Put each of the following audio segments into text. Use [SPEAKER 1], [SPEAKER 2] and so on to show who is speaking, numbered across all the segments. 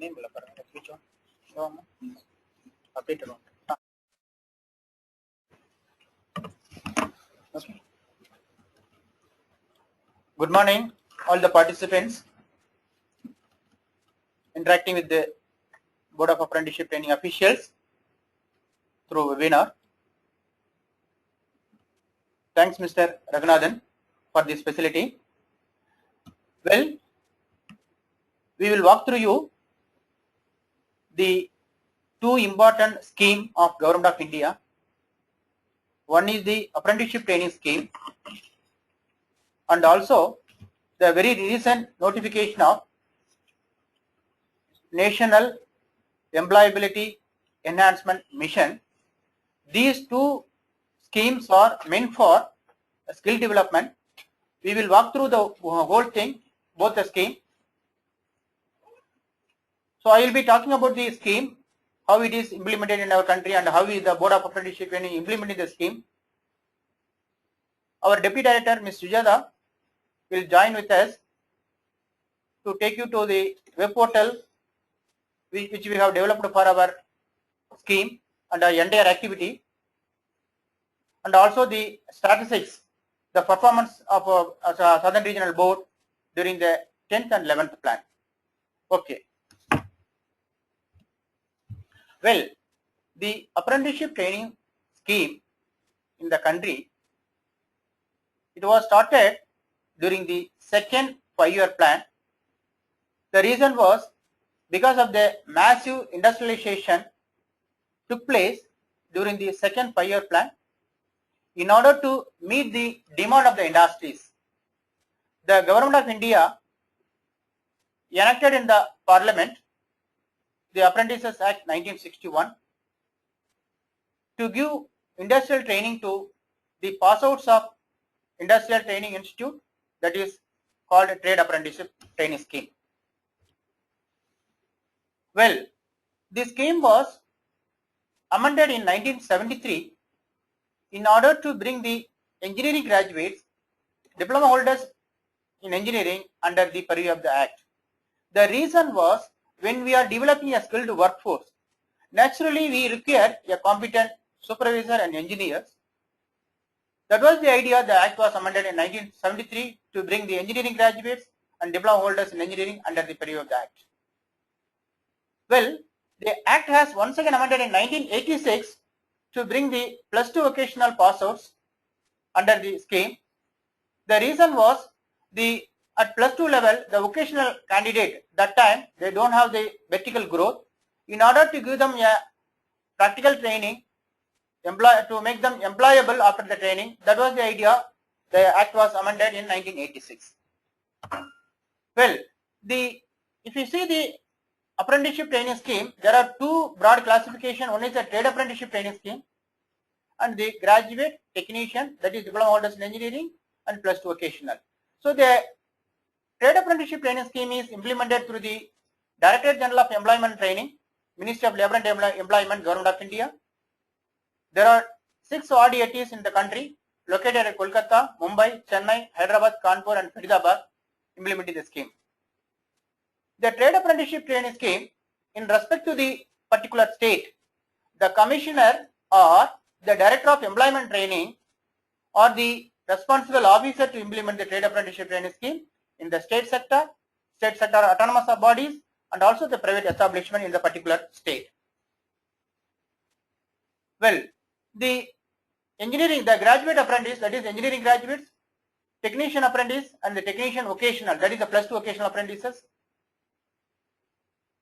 [SPEAKER 1] name which one? Updated one. Okay. Good morning, all the participants interacting with the Board of Apprenticeship Training officials through webinar. Thanks, Mr. Raghunathan, for this facility. Well, we will walk through you the two important scheme of Government of India. One is the Apprenticeship Training Scheme, and also the very recent notification of National Employability Enhancement Mission. These two schemes are meant for skill development. We will walk through the whole thing, both the scheme. So I will be talking about the scheme, how it is implemented in our country, and how is the Board of Apprenticeship Training implementing the scheme. Our Deputy Director, Ms. Sujata, will join with us to take you to the web portal which we have developed for our scheme and our entire activity, and also the statistics, the performance of Southern Regional Board during the 10th and 11th plan. Okay. Well, the apprenticeship training scheme in the country, it was started during the second 5-year plan. The reason was because of the massive industrialization took place during the second 5-year plan. In order to meet the demand of the industries, the Government of India enacted in the Parliament the Apprentices Act 1961 to give industrial training to the pass outs of Industrial Training Institute, that is called a Trade Apprenticeship Training Scheme. Well, this scheme was amended in 1973 in order to bring the engineering graduates, diploma holders in engineering under the purview of the Act. The reason was, when we are developing a skilled workforce, naturally we require a competent supervisor and engineers. That was the idea. The Act was amended in 1973 to bring the engineering graduates and diploma holders in engineering under the purview of the Act. Well, the Act has once again amended in 1986 to bring the +2 vocational pass outs under the scheme. The reason was, at +2 level, the vocational candidate, that time they don't have the vertical growth. In order to give them a practical training, to make them employable after the training, that was the idea. The Act was amended in 1986. Well, if you see the apprenticeship training scheme, there are two broad classifications. One is the Trade Apprenticeship Training Scheme and the Graduate Technician, that is diploma holders in engineering, and +2 vocational. So the Trade Apprenticeship Training Scheme is implemented through the Directorate General of Employment Training, Ministry of Labour and Employment, Government of India. There are 6 ODATs in the country located at Kolkata, Mumbai, Chennai, Hyderabad, Kanpur, and Faridabad implementing the scheme. The Trade Apprenticeship Training Scheme, in respect to the particular state, the Commissioner or the Director of Employment Training or the responsible officer to implement the Trade Apprenticeship Training Scheme in the state sector autonomous bodies, and also the private establishment in the particular state. Well, the engineering, the graduate apprentice, that is engineering graduates, technician apprentice, and the technician vocational, that is the +2 vocational apprentices.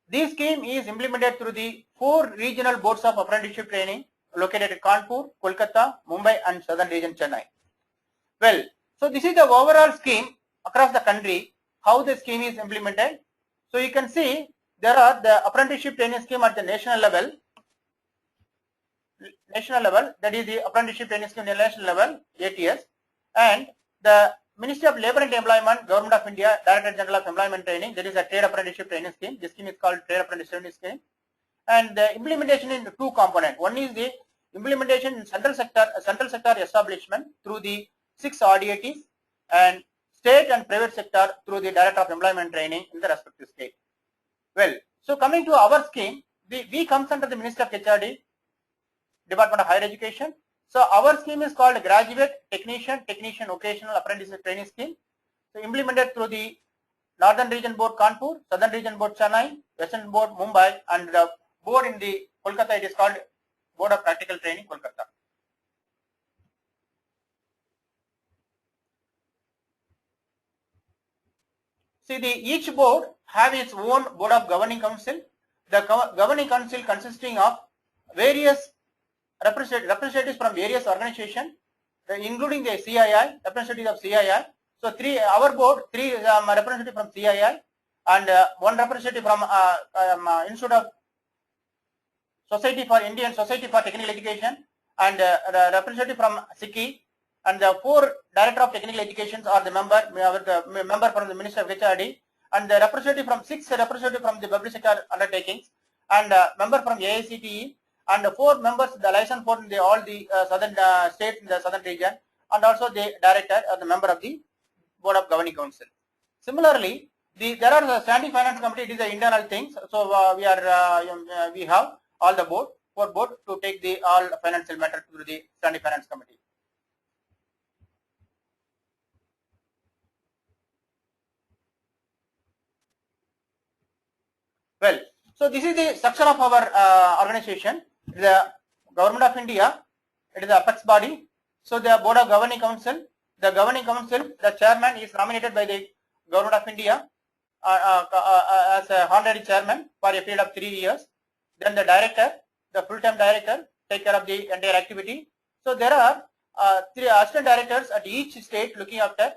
[SPEAKER 1] This scheme is implemented through the 4 regional boards of apprenticeship training located at Kanpur, Kolkata, Mumbai, and Southern Region, Chennai. Well, so this is the overall scheme across the country, how the scheme is implemented. So you can see there are the apprenticeship training scheme at the national level, that is the apprenticeship training scheme at the national level, ATS, and the Ministry of Labour and Employment, Government of India, Director General of Employment Training, that is a Trade Apprenticeship Training Scheme. This scheme is called Trade Apprenticeship Training Scheme. And the implementation in 2 components. One is the implementation in central sector establishment through the 6 ODATs, and state and private sector through the Director of Employment Training in the respective state. Well, So coming to our scheme, we comes under the Ministry of HRD, Department of Higher Education. So our scheme is called Graduate Technician Vocational Apprenticeship Training Scheme. So implemented through the Northern Region Board Kanpur, Southern Region Board Chennai, Western Board Mumbai, and the board in the Kolkata, it is called Board of Practical Training, Kolkata. See, each board have its own board of governing council. The governing council consisting of various representatives from various organizations, including the CII, representatives of CII. So our board, three representatives from CII and one representative from Institute of Indian Society for Technical Education, and representative from SICI, and the 4 director of technical educations are the member from the Ministry of HRD, and the representative from 6 representative from the public sector undertakings, and member from AICTE, and 4 members the license board in all the southern states in the southern region, and also the director or the member of the board of governing council. Similarly, there are the standing finance committee. It is the internal things. So we have all the board to take the all financial matter to the standing finance committee. Well, so this is the structure of our organization. The Government of India, it is the apex body. So the Board of Governing Council, the chairman is nominated by the Government of India as a honorary chairman for a period of 3 years. Then the director, the full-time director, take care of the entire activity. So there are 3 assistant directors at each state looking after.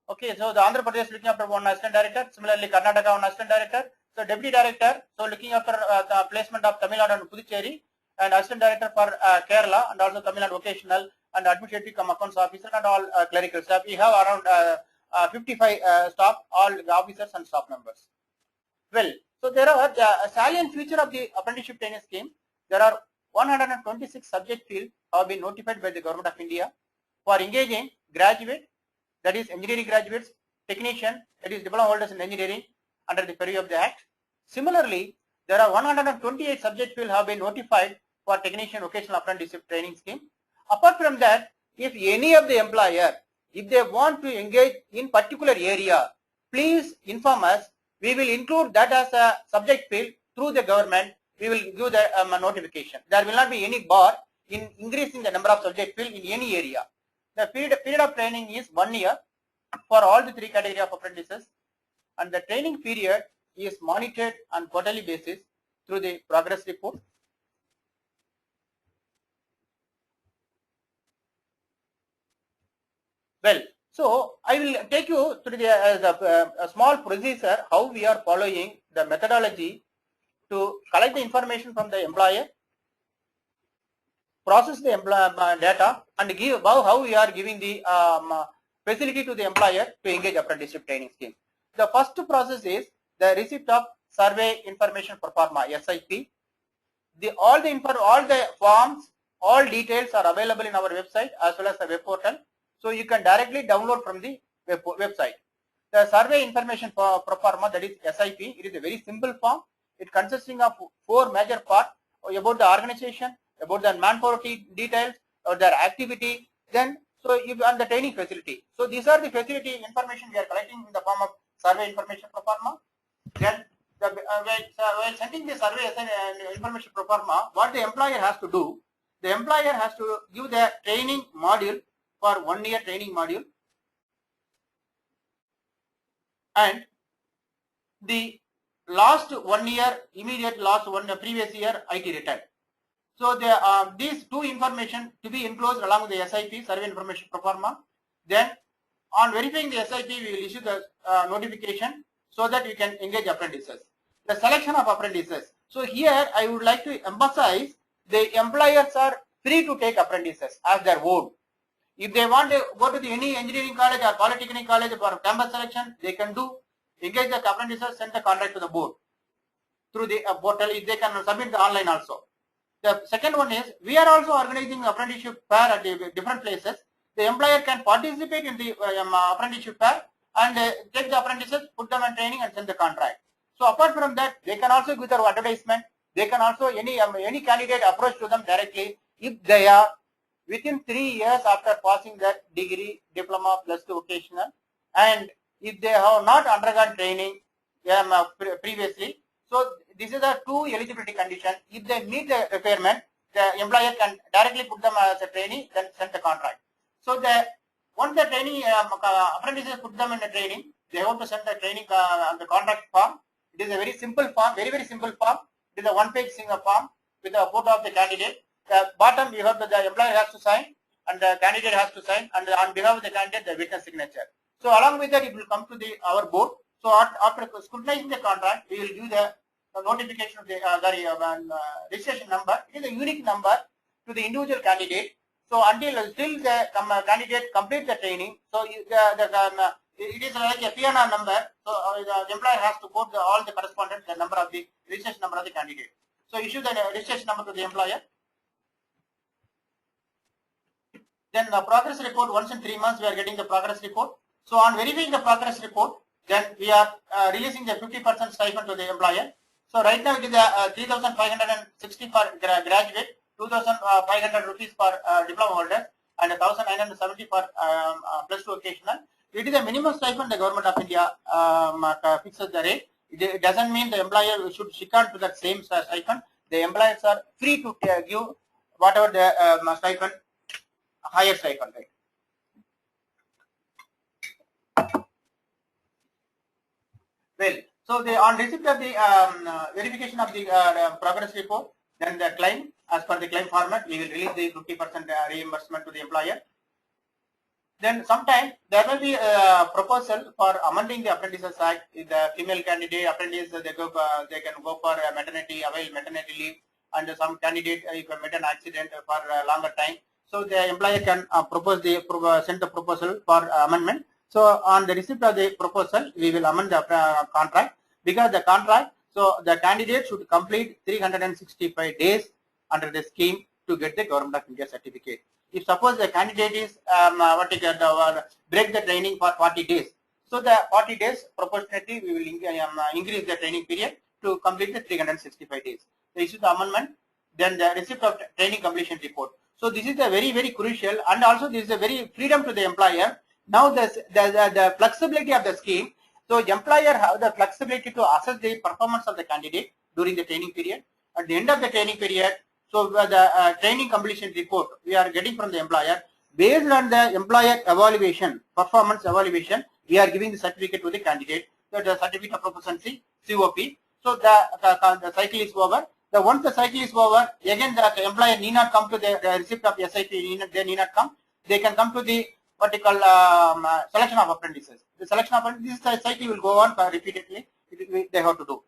[SPEAKER 1] Okay, so the Andhra Pradesh looking after one assistant director. Similarly, Karnataka one assistant director. So deputy director, so looking after the placement of Tamil Nadu and Puducherry, and assistant director for Kerala, and also Tamil Nadu vocational and administrative accounts officer and all clerical staff. We have around 55 staff, all officers and staff members. Well, so there are a salient feature of the apprenticeship training scheme. There are 126 subject fields have been notified by the Government of India for engaging graduate, that is engineering graduates, technician, that is diploma holders in engineering under the purview of the Act. Similarly, there are 128 subject fields have been notified for technician vocational apprenticeship training scheme. Apart from that, if any of the employer, if they want to engage in particular area, please inform us. We will include that as a subject field through the government. We will give the notification. There will not be any bar in increasing the number of subject field in any area. The period of training is 1 year for all the 3 categories of apprentices, and the training period is monitored on quarterly basis through the progress report. Well, so I will take you through a small procedure how we are following the methodology to collect the information from the employer, process the data, and give how we are giving the facility to the employer to engage apprenticeship training scheme. The first process is the receipt of survey information pro forma SIP. All the forms, all details are available in our website as well as the web portal. So you can directly download from the website. The survey information pro forma, that is SIP, it is a very simple form. It consisting of 4 major parts about the organization, about the manpower details, or their activity, then and the training facility. So these are the facility information we are collecting in the form of survey information pro forma. Then while sending the survey information pro forma, what the employer has to do, the employer has to give the training module for 1 year training module, and the last 1 year, immediate last previous year IT return. So these 2 information to be enclosed along with the SIP, survey information pro forma. Then on verifying the SIP, we will issue the notification so that we can engage apprentices. The selection of apprentices. So here I would like to emphasize the employers are free to take apprentices as their own. If they want to go to any engineering college or polytechnic college for campus selection, they can do, engage the apprentices, send the contract to the board through the portal. They can submit the online also. The second one is, we are also organizing apprenticeship fair at different places. The employer can participate in the apprenticeship fair and take the apprentices, put them in training and send the contract. So apart from that, they can also give their advertisement. They can also any candidate approach to them directly if they are within 3 years after passing their degree, diploma, plus 2 vocational, and if they have not undergone training previously. So this is the 2 eligibility condition. If they meet the requirement, the employer can directly put them as a trainee, then send the contract. So once the trainee apprentices put them in the training, they have to send the training the contract form. It is a very simple form, very simple form. It is a one-page single form with a photo of the candidate. The bottom we have that the employer has to sign and the candidate has to sign, and on behalf of the candidate the witness signature. So along with that it will come to our board. So after scrutinizing the contract, we will give the notification of the registration number. It is a unique number to the individual candidate. So until still the candidate complete the training, so it is like a PNR number. So the employer has to quote all the correspondence, the number of the registration number of the candidate. So issue the registration number to the employer. Then the progress report, once in 3 months we are getting the progress report. So on verifying the progress report, then we are releasing the 50% stipend to the employer. So right now it is 3,560 for graduate, 2,500 rupees for diploma holder, and 1,970 for plus 2 occasional. It is a minimum stipend the government of India fixes the rate. It doesn't mean the employer should stick on to that same stipend. The employers are free to give whatever the stipend, higher stipend rate. Well, so on receipt of the verification of the progress report, then the claim, as per the claim format, we will release the 50% reimbursement to the employer. Then sometime there will be a proposal for amending the Apprentices Act. If the female candidate apprentice they can go for maternity, avail maternity leave, and some candidate if met an accident for a longer time. So the employer can send the proposal for amendment. So on the receipt of the proposal, we will amend the contract, because the contract. So the candidate should complete 365 days under the scheme to get the Government of India certificate. If suppose the candidate is break the training for 40 days, so the 40 days proportionately we will increase the training period to complete the 365 days. So issue the amendment, then the receipt of training completion report. So this is a very crucial, and also this is a very freedom to the employer. Now the flexibility of the scheme. So the employer have the flexibility to assess the performance of the candidate during the training period. At the end of the training period, so the training completion report we are getting from the employer, based on the employer evaluation, performance evaluation, we are giving the certificate to the candidate. So the certificate of proficiency, COP. So the cycle is over. Once the cycle is over, again the employer need not come to the receipt of SIP. They need not come. They can come to the what we call selection of apprentices. The selection of apprentices, this cycle will go on repeatedly. They have to do.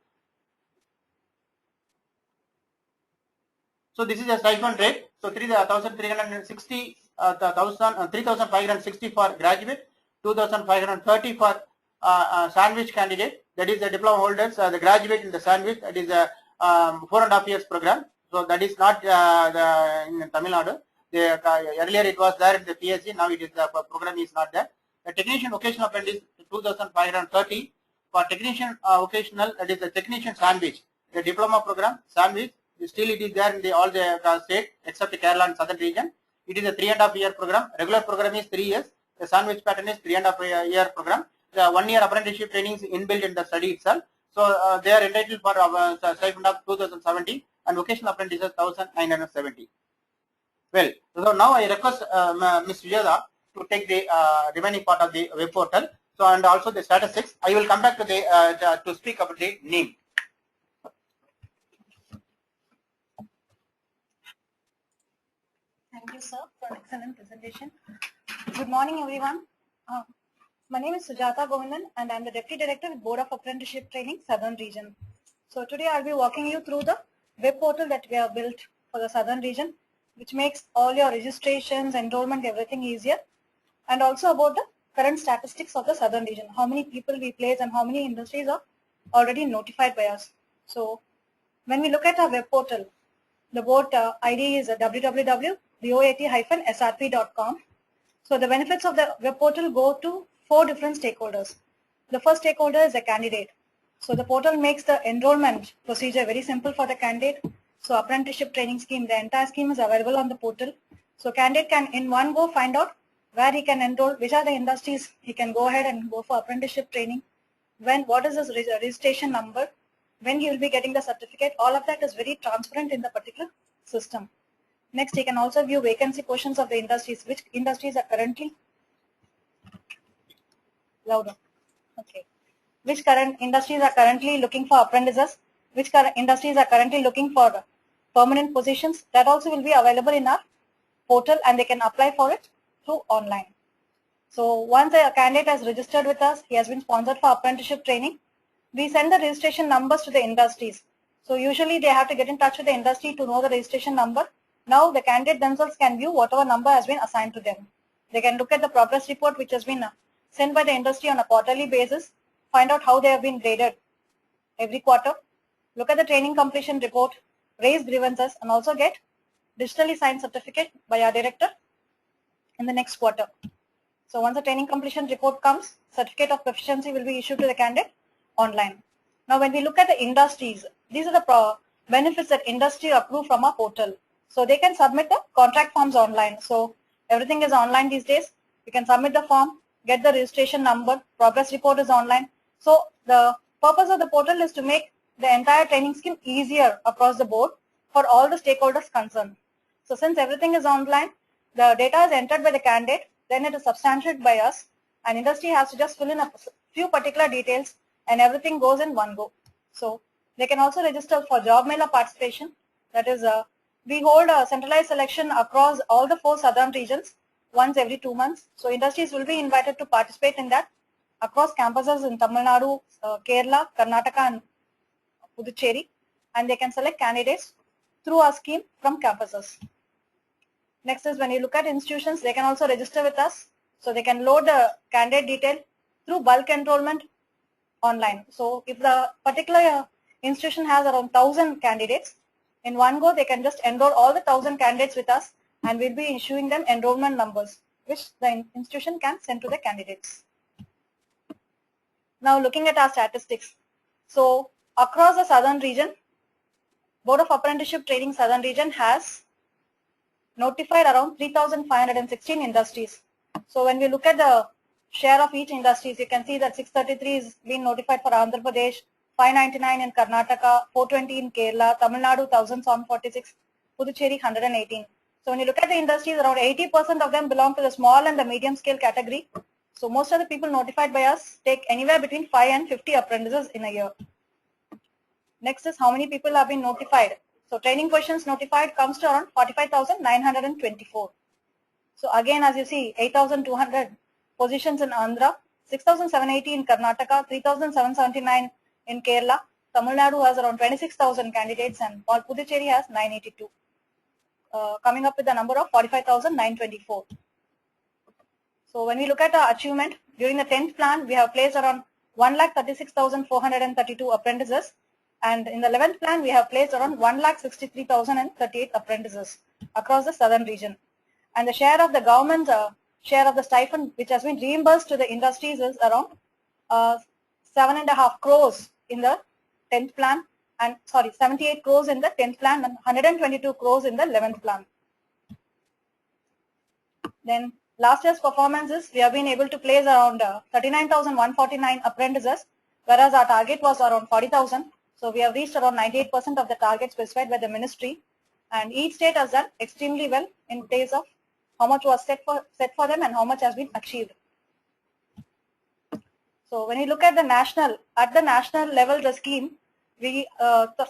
[SPEAKER 1] So this is a stipend rate. So 3,360, 3,560 for graduate, 2,530 for sandwich candidate. That is the diploma holders. The graduate in the sandwich, that is a 4.5 years program. So that is not in Tamil Nadu. Earlier it was there in the PSC. Now it is the program is not there. The technician vocational apprentice 2,530 for technician vocational. That is the technician sandwich. The diploma program sandwich. Still it is there in all the state except Kerala and southern region. It is a 3.5 year program. Regular program is 3 years. The sandwich pattern is 3.5 year program. The 1 year apprenticeship training is inbuilt in the study itself. So they are entitled for stipend of 2,070 and vocational apprentices 1,970. Well, so now I request Ms. Vijaya to take the remaining part of the web portal. So and also the statistics. I will come back to the to speak about the NEEM.
[SPEAKER 2] Thank you, sir, for an excellent presentation. Good morning, everyone. My name is Sujata Govindan, and I'm the Deputy Director with Board of Apprenticeship Training, Southern Region. So today I'll be walking you through the web portal that we have built for the Southern Region, which makes all your registrations, enrollment, everything easier, and also about the current statistics of the Southern Region, how many people we place and how many industries are already notified by us. So when we look at our web portal, the board ID is www.boat-srp.com. So the benefits of the web portal go to 4 different stakeholders. The first stakeholder is the candidate. So the portal makes the enrollment procedure very simple for the candidate. So apprenticeship training scheme, the entire scheme is available on the portal. So candidate can in one go find out where he can enroll, which are the industries he can go ahead and go for apprenticeship training, what is his registration number, when he will be getting the certificate. All of that is very transparent in the particular system. Next, he can also view vacancy portions of the industries, which industries are currently louder. Okay. Which current industries are currently looking for apprentices, which industries are currently looking for permanent positions. That also will be available in our portal, and they can apply for it through online. So once a candidate has registered with us, he has been sponsored for apprenticeship training, we send the registration numbers to the industries. So usually they have to get in touch with the industry to know the registration number. Now the candidate themselves can view whatever number has been assigned to them. They can look at the progress report which has been sent by the industry on a quarterly basis, find out how they have been graded every quarter, look at the training completion report, raise grievances, and also get digitally signed certificate by our director in the next quarter. So once the training completion report comes, certificate of proficiency will be issued to the candidate online. Now when we look at the industries, these are the benefits that industry approve from our portal. So they can submit the contract forms online. So everything is online these days. You can submit the form, get the registration number, progress report is online. So the purpose of the portal is to make the entire training scheme easier across the board for all the stakeholders concerned. So since everything is online, the data is entered by the candidate, then it is substantiated by us, and industry has to just fill in a few particular details, and everything goes in one go. So they can also register for job mailer participation. That is, we hold a centralized selection across all the 4 southern regions once every 2 months. So industries will be invited to participate in that across campuses in Tamil Nadu, Kerala, Karnataka, and Puducherry, and they can select candidates through our scheme from campuses. Next is when you look at institutions, they can also register with us. So they can load the candidate detail through bulk enrollment online. So if the particular institution has around 1,000 candidates, in one go they can just enroll all the 1,000 candidates with us, and we'll be issuing them enrollment numbers, which the institution can send to the candidates. Now looking at our statistics. So across the southern region, Board of Apprenticeship Training Southern Region has notified around 3,516 industries. So when we look at the share of each industries, you can see that 633 is being notified for Andhra Pradesh, 599 in Karnataka, 420 in Kerala, Tamil Nadu 1,746, Puducherry 118. So when you look at the industries, around 80% of them belong to the small and the medium scale category. So most of the people notified by us take anywhere between 5 and 50 apprentices in a year. Next is how many people have been notified. So training positions notified comes to around 45,924. So again, as you see, 8,200 positions in Andhra, 6,780 in Karnataka, 3,779 in Kerala. Tamil Nadu has around 26,000 candidates, and Puducherry has 982, coming up with a number of 45,924. So when we look at our achievement, during the 10th plan, we have placed around 1,36,432 apprentices. And in the 11th plan, we have placed around 1,63,038 apprentices across the southern region. And the share of the government share of the stipend which has been reimbursed to the industries is around 7.5 crores in the 10th plan, and 78 crores in the 10th plan and 122 crores in the 11th plan. Then last year's performances, we have been able to place around 39,149 apprentices, whereas our target was around 40,000. So we have reached around 98% of the target specified by the ministry, and each state has done extremely well in terms of how much was set for them and how much has been achieved. So when you look at the national level, the scheme, the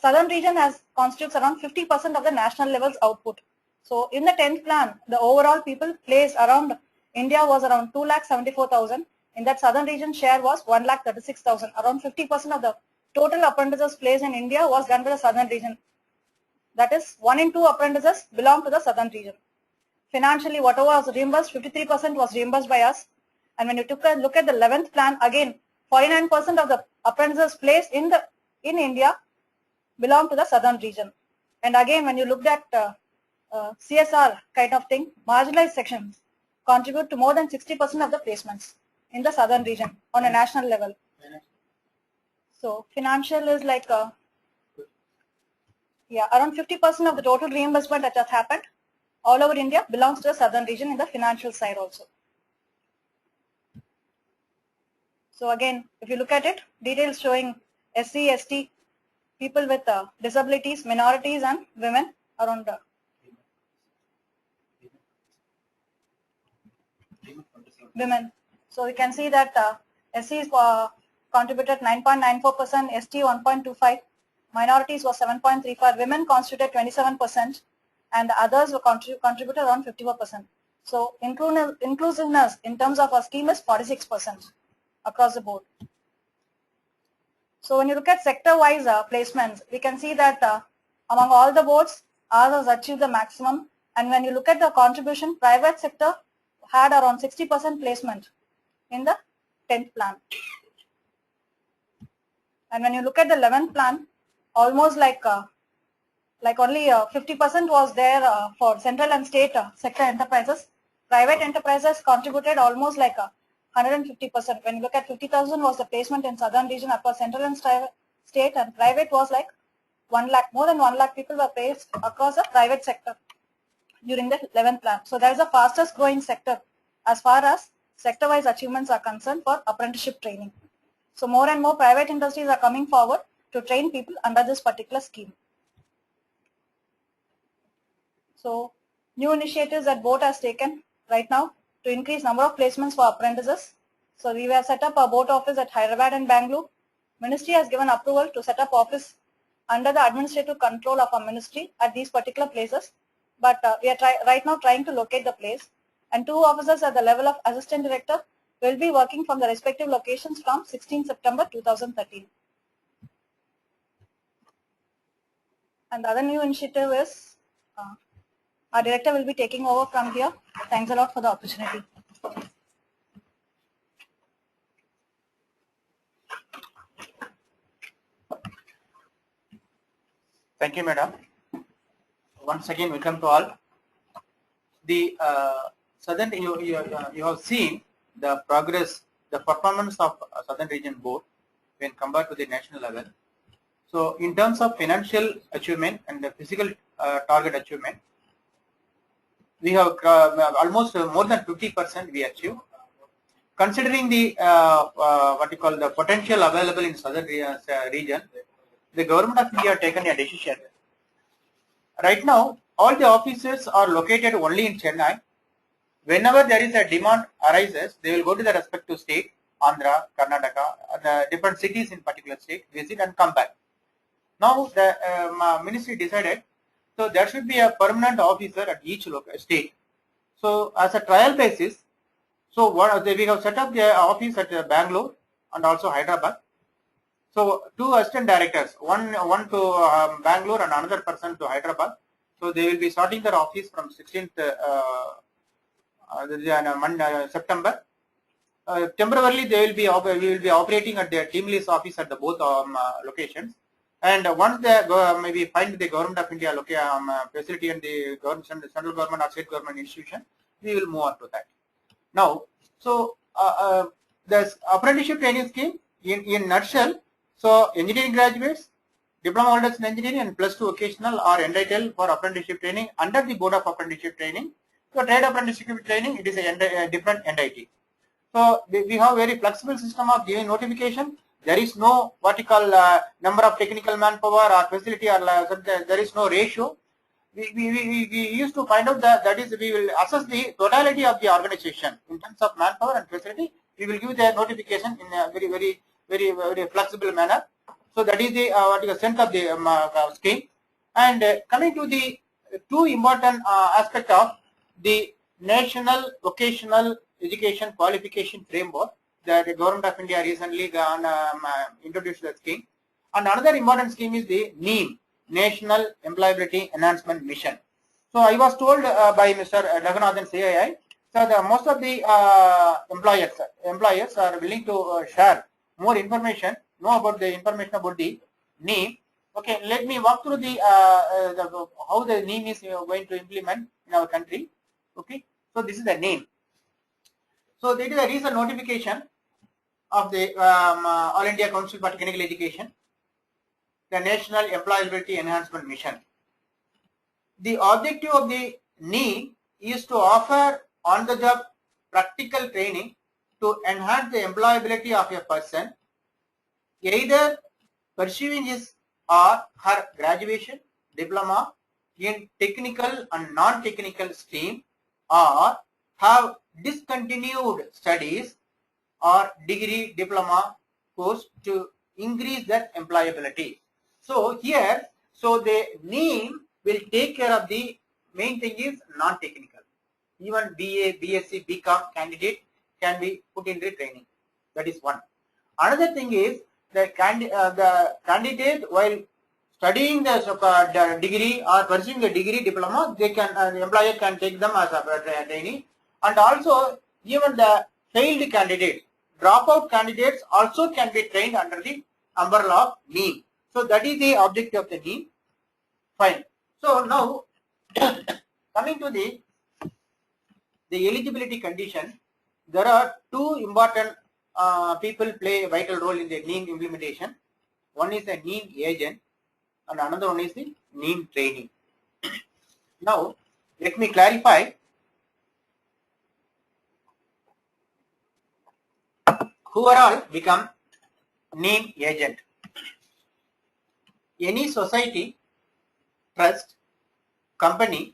[SPEAKER 2] southern region constitutes around 50% of the national level's output. So in the 10th plan, the overall people placed around India was around 2,74,000. In that southern region, share was 1,36,000. Around 50% of the total apprentices placed in India was done by the southern region. That is, 1 in 2 apprentices belong to the southern region. Financially, whatever was reimbursed, 53% was reimbursed by us. And when you took a look at the 11th plan, again, 49% of the apprentices placed in India belong to the southern region. And again, when you looked at CSR kind of thing, marginalized sections contribute to more than 60% of the placements in the southern region on a national level. So financial is like around 50% of the total reimbursement that has happened all over India belongs to the southern region in the financial side also. So again, if you look at it, details showing SC, ST, people with disabilities, minorities and women around women. So we can see that SC is contributed 9.94%, ST 1.25%, minorities was 7.35%, women constituted 27%, and the others were contributed around 54%. So inclusiveness in terms of our scheme is 46% across the board. So when you look at sector-wise placements, we can see that among all the boards, ours has achieved the maximum. And when you look at the contribution, private sector had around 60% placement in the 10th plan. And when you look at the 11th plan, almost like only 50% was there for central and state sector enterprises. Private enterprises contributed almost like 150%. When you look at 50,000 was the placement in southern region across central and state, and private was like 1 lakh. More than 1 lakh people were placed across the private sector during the 11th plan. So that is the fastest growing sector as far as sector-wise achievements are concerned for apprenticeship training. So more and more private industries are coming forward to train people under this particular scheme. So new initiatives that board has taken right now to increase number of placements for apprentices. So we have set up a board office at Hyderabad and Bangalore. Ministry has given approval to set up office under the administrative control of our ministry at these particular places. But we are right now trying to locate the place. And 2 officers at the level of assistant director will be working from the respective locations from 16 September 2013. And the other new initiative is our director will be taking over from here. Thanks a lot for the opportunity.
[SPEAKER 1] Thank you, madam. Once again, welcome to all. The southern, you have seen the progress, the performance of Southern Region Board when compared to the national level. So, in terms of financial achievement and the physical target achievement, we have almost more than 50% we achieved. Considering the what you call the potential available in southern region, the government of India has taken a decision. Right now, all the offices are located only in Chennai. Whenever there is a demand arises, they will go to the respective state, Andhra, Karnataka, the different cities in particular state, visit and come back. Now the ministry decided, so there should be a permanent officer at each state. So as a trial basis, so what we have set up the office at Bangalore and also Hyderabad. So 2 assistant directors, one to Bangalore and another person to Hyderabad. So they will be starting their office from 16th September. Temporarily, we will be operating at their team list office at the both locations. And once they maybe find the government of India facility and the central government or state government institution, we will move on to that. Now, so the apprenticeship training scheme in nutshell. So engineering graduates, diploma holders in engineering and +2 vocational are entitled for apprenticeship training under the Board of Apprenticeship Training. So trade apprenticeship training, it is a different entity. So we have very flexible system of giving notification. There is no what you call number of technical manpower or facility, or there is no ratio. We used to find out that is we will assess the totality of the organization in terms of manpower and facility. We will give the notification in a very flexible manner. So that is the what is the sense of the scheme. And coming to the 2 important aspect of the National Vocational Education Qualification Framework that the Government of India recently introduced the scheme. And another important scheme is the NEEM, National Employability Enhancement Mission. So I was told by Mr. Raghunathan CII, so most of the employers are willing to share more information, know about the information about the NEEM. Okay, let me walk through the how the NEEM is going to implement in our country. Okay, so this is the NEEM. So there is a recent notification of the All India Council for Technical Education, the National Employability Enhancement Mission. The objective of the NEEM is to offer on-the-job practical training to enhance the employability of a person, either pursuing his or her graduation, diploma in technical and non-technical stream, or have discontinued studies or degree diploma course to increase their employability. So here, so the NEEM will take care of the main thing is non-technical. Even BA, BSc, BCom candidate can be put in the training. That is one. Another thing is the candidate while studying the degree or pursuing the degree diploma, they can the employer can take them as a trainee, and also even the failed candidates, dropout candidates also can be trained under the umbrella of NEEM. So that is the objective of the NEEM. Fine. So now coming to the eligibility condition, there are two important people play a vital role in the NEEM implementation. One is the NEEM agent and another one is the NEEM trainee. Now let me clarify who are all become NEEM agent. Any society, trust, company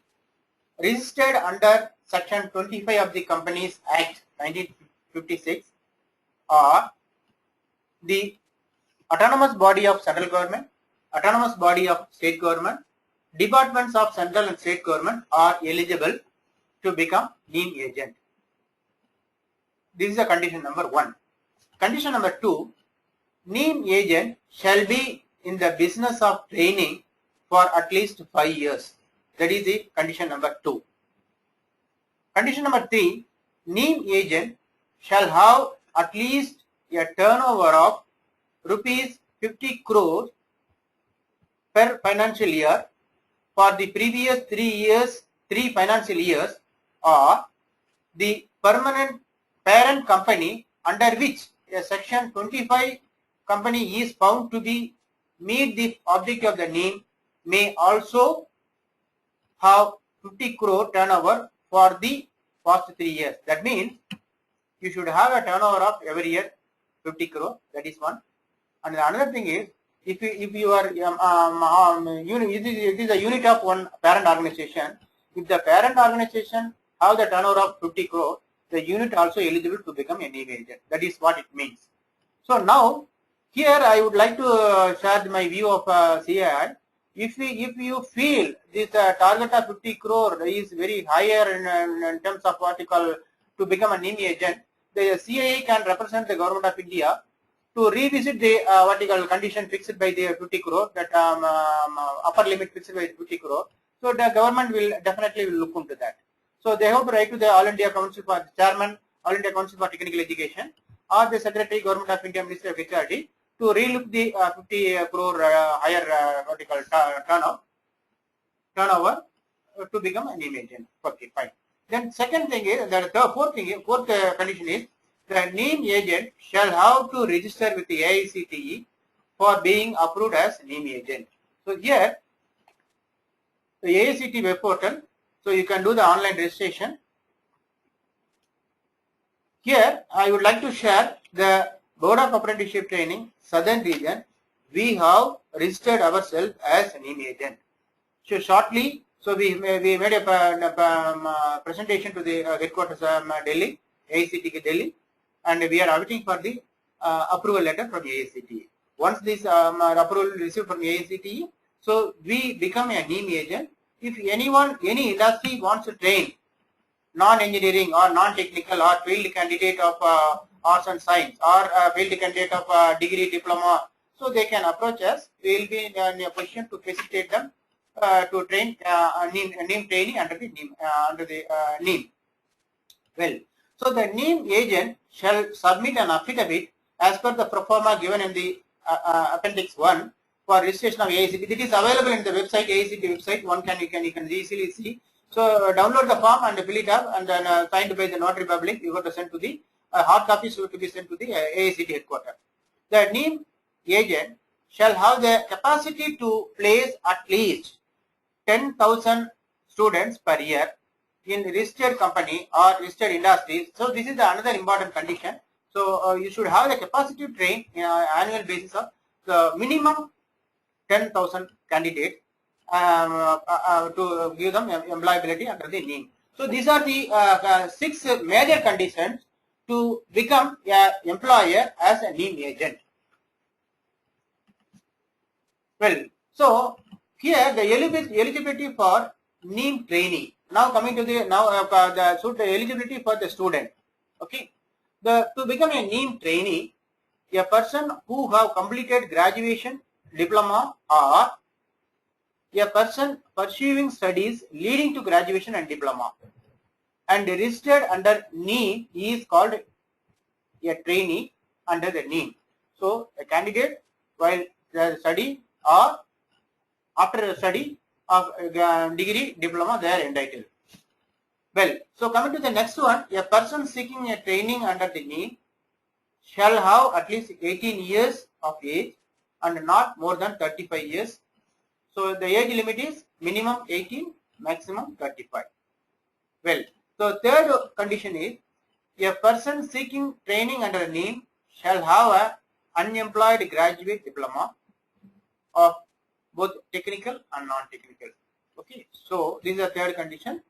[SPEAKER 1] registered under Section 25 of the Companies Act 1956 or the autonomous body of central government, autonomous body of state government, departments of central and state government are eligible to become NEEM agent. This is the condition number 1. Condition number 2, NEEM agent shall be in the business of training for at least 5 years. That is the condition number 2. Condition number 3, NEEM agent shall have at least a turnover of rupees 50 crores per financial year for the previous 3 financial years, or the permanent parent company under which a Section 25 company is found to be meet the objective of the NEEM may also have 50 crore turnover for the past 3 years. That means you should have a turnover of every year 50 crore. That is one. And another thing is, if you are it is a unit of one parent organization. If the parent organization have the turnover of 50 crore, the unit also eligible to become a NEEM agent. That is what it means. So now here I would like to share my view of CII. If you feel this target of 50 crore is very higher in terms of what you call to become a NEEM agent, the CII can represent the government of India to revisit the what you call condition fixed by the 50 crore, that upper limit fixed by 50 crore. So the government will definitely look into that. So they have to write to the All India Council for Chairman, All India Council for Technical Education, or the Secretary, Government of India, Ministry of HRD, to relook the 50 crore higher what you call turnover to become a NEEM agent. Okay, fine. Then second thing is, the fourth condition is, the NEEM agent shall have to register with the AICTE for being approved as NEEM agent. So here, the AICTE web portal, so you can do the online registration. Here, I would like to share the Board of Apprenticeship Training, Southern Region. We have registered ourselves as NEEM agent. So shortly, so we made a presentation to the headquarters Delhi, AICTE Delhi, and we are awaiting for the approval letter from AICTE. Once this approval is received from AICTE, so we become a NEEM agent. If any industry wants to train non-engineering or non-technical or failed candidate of arts and science, or failed candidate of degree diploma, so they can approach us. We will be in a position to facilitate them to train NEEM trainee under the NEEM. Well, so the NEEM agent shall submit an affidavit as per the pro forma given in the Appendix 1 for registration of AICTE. It is available in the website, AICTE website. You can easily see. So download the form and fill it up, and then signed by the notary public. You got to send to the hard copies to be sent to the AICT headquarters. The NEEM agent shall have the capacity to place at least 10,000 students per year in registered company or registered industries. So this is another important condition. So you should have the capacity to train annual basis of the minimum 10,000 candidates to give them employability under the NEEM. So these are the 6 major conditions to become an employer as a NEEM agent. Well, so here the eligibility for NEEM trainee. Now coming to the eligibility for the student. Okay, to become a NEEM trainee, a person who have completed graduation, diploma, or a person pursuing studies leading to graduation and diploma and registered under NEEM is called a trainee under the NEEM. So a candidate while study or after a study of degree, diploma, they are entitled. Well, so coming to the next one, a person seeking a training under the NEEM shall have at least 18 years of age and not more than 35 years. So the age limit is minimum 18, maximum 35. Well, so third condition is a person seeking training under NEEM shall have a unemployed graduate diploma of both technical and non-technical. Okay, so this is the third condition.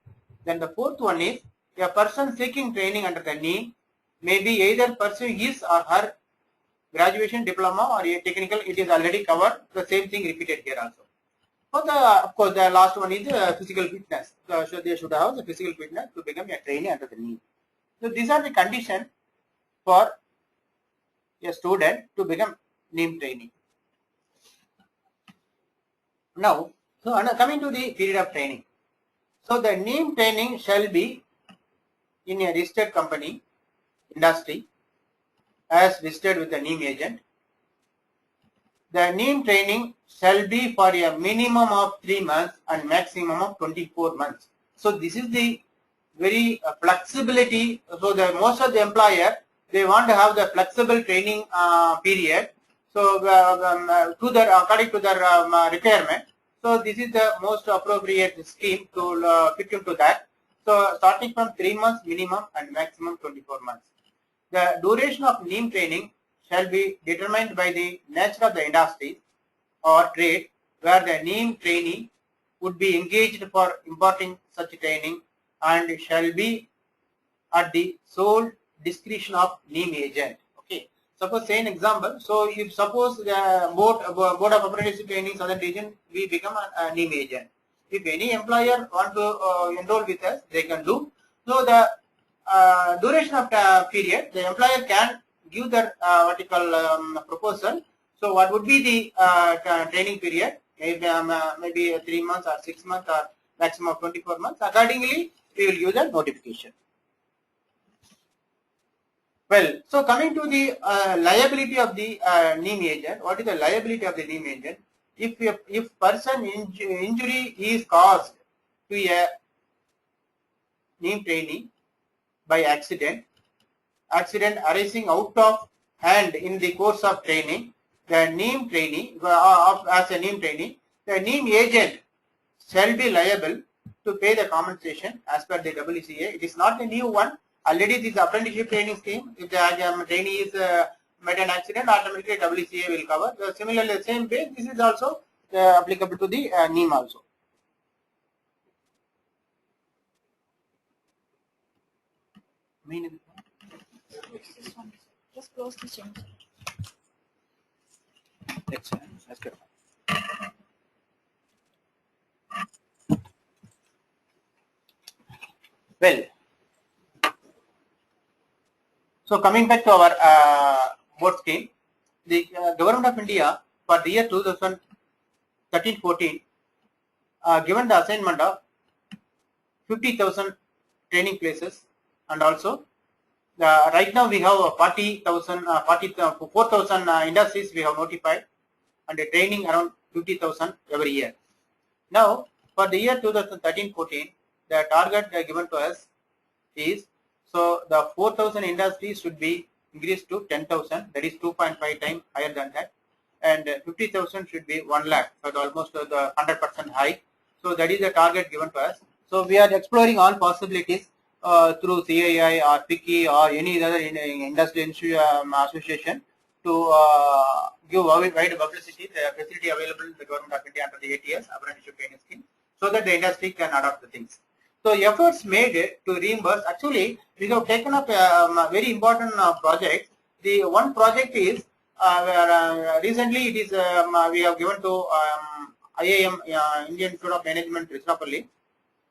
[SPEAKER 1] Then the fourth one is a person seeking training under the NEEM may be either pursue his or her graduation diploma or a technical. It is already covered. The same thing repeated here also. For of course, the last one is physical fitness. So they should have the physical fitness to become a trainee under the NEEM. So these are the conditions for a student to become NEEM trainee. Now, so coming to the period of training. So the NEEM training shall be in a registered company, industry, as registered with the NEEM agent. The NEEM training shall be for a minimum of 3 months and maximum of 24 months. So this is the very flexibility. So the most of the employer, they want to have the flexible training period. So to their according to their requirement. So this is the most appropriate scheme to fit into that. So starting from 3 months minimum and maximum 24 months. The duration of NEEM training shall be determined by the nature of the industry or trade where the NEEM trainee would be engaged for imparting such training and shall be at the sole discretion of NEEM agent. Okay. Suppose say an example. So if suppose the board of apprenticeship training southern region, we become a NEEM agent. If any employer want to enroll with us, they can do. So the duration of period, the employer can give their proposal. So what would be the training period? Maybe 3 months or 6 months or maximum of 24 months. Accordingly, we will give the notification. Well, so coming to the liability of the NEEM agent, what is the liability of the NEEM agent? If person injury is caused to a NEEM trainee by accident arising out of hand in the course of training, the NEEM trainee as a NEEM trainee, the NEEM agent shall be liable to pay the compensation as per the WCA. It is not a new one. Already this apprenticeship training scheme, if the trainee is met an accident, automatically WCA will cover. So similarly, the same way, this is also applicable to the NEEM also.
[SPEAKER 2] Just close the change.
[SPEAKER 1] Excellent. That's good. Well, so coming back to our board scheme, the Government of India for the year 2013-14 given the assignment of 50,000 training places, and also right now we have 4,000 industries we have notified, and a training around 50,000 every year. Now for the year 2013-14, the target given to us is So the 4,000 industries should be increased to 10,000. That is 2.5 times higher than that. And 50,000 should be 1 lakh. So almost the 100% high. So that is the target given to us. So we are exploring all possibilities through CII or FICCI or any other industry association to give wide publicity the facility available in the government of India under the ATS apprenticeship training scheme, so that the industry can adopt the things. So efforts made to reimburse. Actually, we have taken up a very important project. The one project is recently it is we have given to IIM Indian Institute of Management Tiruchirappalli.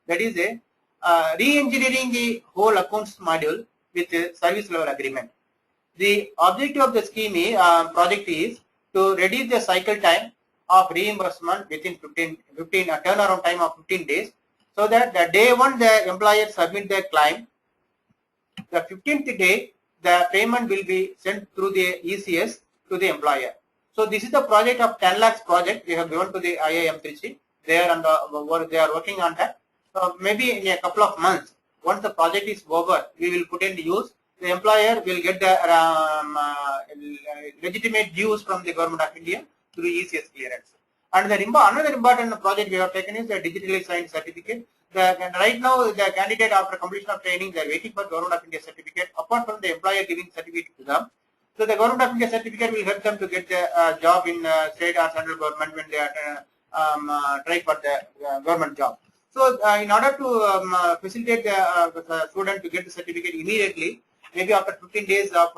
[SPEAKER 1] That is a re-engineering the whole accounts module with a service level agreement. The objective of the scheme is, project is to reduce the cycle time of reimbursement within 15 turnaround time of 15 days, so that the day one the employer submit their claim, the 15th day the payment will be sent through the ECS to the employer. So this is the project of 10 lakhs project we have given to the IIM Trichy. They are working on that. Maybe in a couple of months, once the project is over, we will put in use. The employer will get the legitimate dues from the government of India through ECS clearance. And another important project we have taken is the digitally signed certificate. Right now, the candidate after completion of training, they are waiting for government of India certificate. Apart from the employer giving certificate to them, so the government of India certificate will help them to get the job in state or central government when they are trying for the government job. So in order to facilitate the student to get the certificate immediately, maybe after 15 days of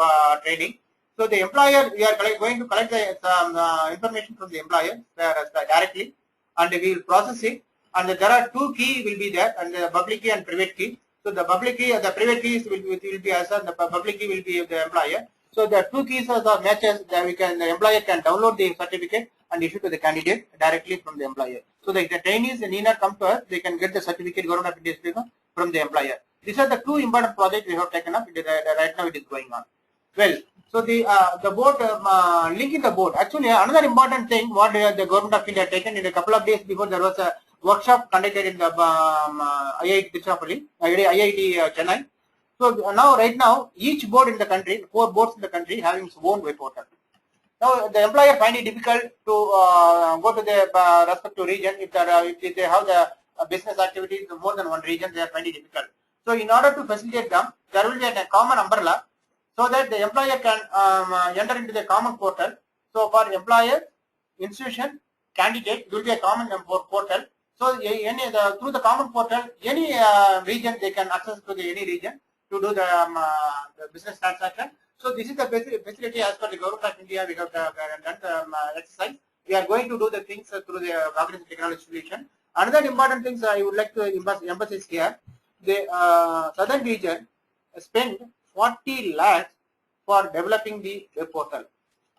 [SPEAKER 1] training, so the employer, we are going to collect the information from the employer directly, and we will process it. And there are two keys will be there, and the public key and private key. So the public key, the private keys will be assigned, the public key will be the employer. So the two keys are the matches that the employer can download the certificate and issue to the candidate directly from the employer. So the trainees need not come to us; they can get the certificate government of India from the employer. These are the two important projects we have taken up. Right now it is going on. Well, so the board linking the board. Actually, another important thing what the government of India taken in a couple of days before, there was a workshop conducted in the IIT Tiruchirappalli, IIT Chennai. So right now, each board in the country, 4 boards in the country, having its own web portal. Now the employer find it difficult to go to the respective region if they have the business activities in more than one region. They are finding it difficult. So in order to facilitate them, there will be a common umbrella, so that the employer can enter into the common portal. So for employer, institution, candidate, there will be a common portal. So through the common portal, any region they can access to any region to do the business transaction. So this is the facility as per the government of India. We have done the exercise. We are going to do the things through the Organization Technology Solution. Another important things I would like to emphasize here: the southern region spent 40 lakhs for developing the web portal.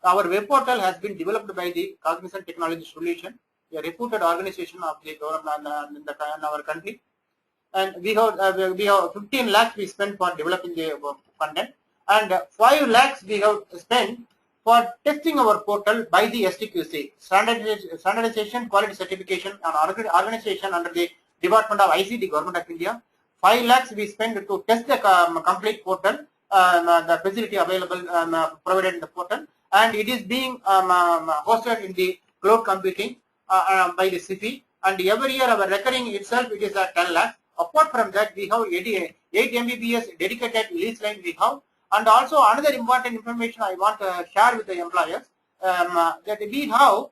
[SPEAKER 1] Our web portal has been developed by the Cognizant Technology Solution, a reputed organization of the government in our country, and we have 15 lakhs we spent for developing the content, and 5 lakhs we have spent for testing our portal by the STQC, Standardization Quality Certification, an organization under the Department of ICT, Government of India. 5 lakhs we spent to test the complete portal, the facility available provided in the portal, and it is being hosted in the cloud computing by the CII, and every year our recurring itself it is at 10 lakhs. Apart from that, we have 8 Mbps dedicated lease line we have, and also another important information I want to share with the employers, that we have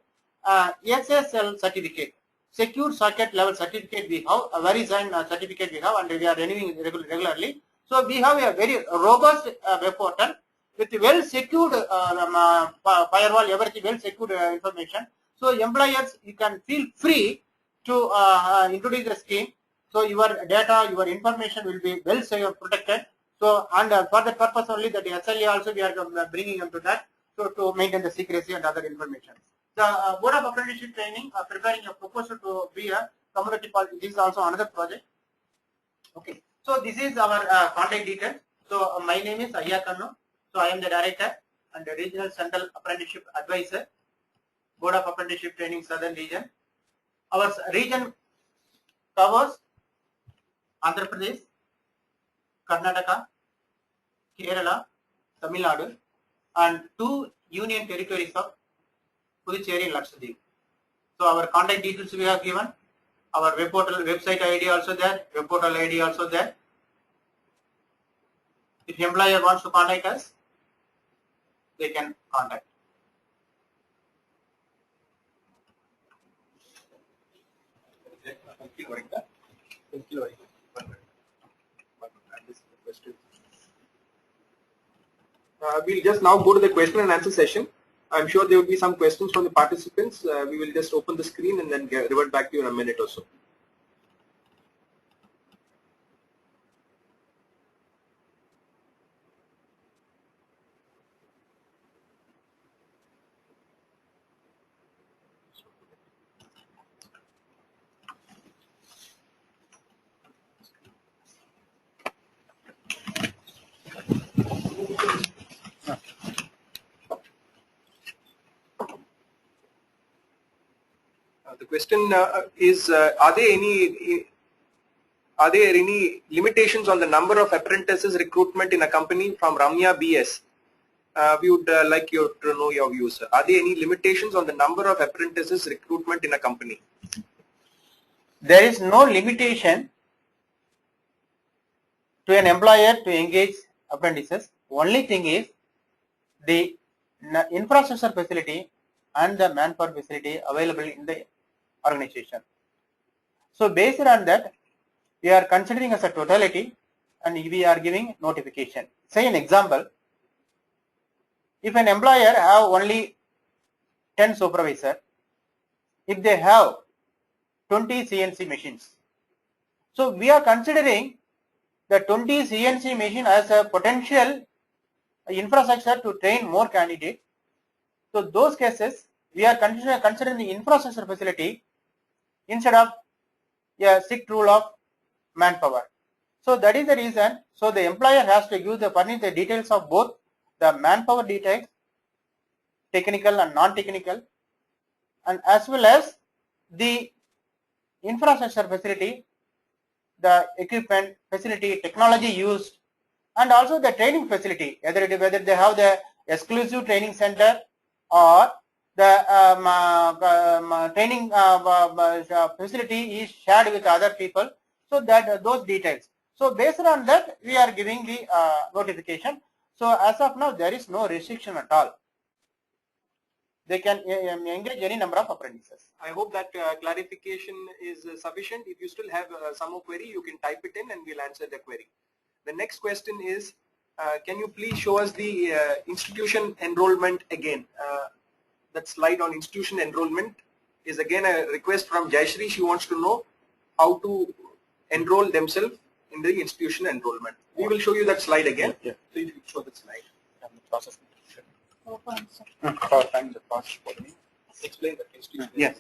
[SPEAKER 1] SSL certificate, secure socket level certificate we have, a very signed certificate we have, and we are renewing regularly. So we have a very robust web portal with well secured firewall, everything well secured information. So employers, you can feel free to introduce the scheme. So your data, your information will be well protected. So and for that purpose only, that SLA also we are bringing into that, so to maintain the secrecy and other information. The Board of Apprenticeship Training preparing a proposal to be a community policy. This is also another project. Okay, so this is our contact details. So my name is Ayya Kannu. So I am the director and the regional central apprenticeship advisor, Board of Apprenticeship Training Southern Region. Our region covers Andhra Pradesh, Karnataka, Kerala, Tamil Nadu, and 2 union territories of Puducherry and Lakshadweep. So our contact details we have given, our web portal website ID also there, web portal ID also there. If employer wants to contact us, they can contact.
[SPEAKER 3] We'll just now go to the question and answer session. I'm sure there will be some questions from the participants. We will just open the screen and then revert back to you in a minute or so. The question is: Are there any limitations on the number of apprentices recruitment in a company? From Ramya BS. We would like you to know your views. Are there any limitations on the number of apprentices recruitment in a company?
[SPEAKER 1] There is no limitation to an employer to engage apprentices. Only thing is the infrastructure facility and the manpower facility available in the organization. So based on that, we are considering as a totality and we are giving notification. Say an example, if an employer have only 10 supervisor, if they have 20 CNC machines, so we are considering the 20 CNC machine as a potential infrastructure to train more candidates. So those cases we are considering the infrastructure facility instead of a strict rule of manpower. So that is the reason. So the employer has to give furnish the details of both the manpower details, technical and non-technical, and as well as the infrastructure facility, the equipment facility, technology used, and also the training facility, whether they have the exclusive training center or the training facility is shared with other people. So that those details. So based on that, we are giving the notification. So as of now, there is no restriction at all. They can engage any number of apprentices.
[SPEAKER 3] I hope that clarification is sufficient. If you still have some more query, you can type it in and we'll answer the query. The next question is, can you please show us the institution enrollment again? That slide on institution enrollment is again a request from Jayashree. She wants to know how to enroll themselves in the institution enrollment. We will show you that slide again.
[SPEAKER 1] Yeah.
[SPEAKER 3] So if you show that slide.
[SPEAKER 1] Process.
[SPEAKER 3] Explain that institution.
[SPEAKER 1] Yes.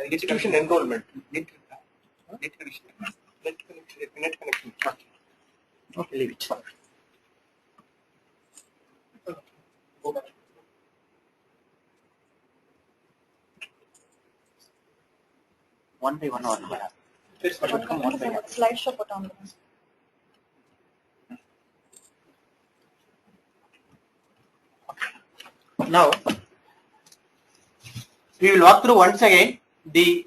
[SPEAKER 3] Institution enrollment. Net connection.
[SPEAKER 1] Okay, leave it.
[SPEAKER 3] Go back.
[SPEAKER 1] One by one or
[SPEAKER 3] It's
[SPEAKER 1] one by one.
[SPEAKER 2] Slideshow put on.
[SPEAKER 1] Now, we will walk through once again the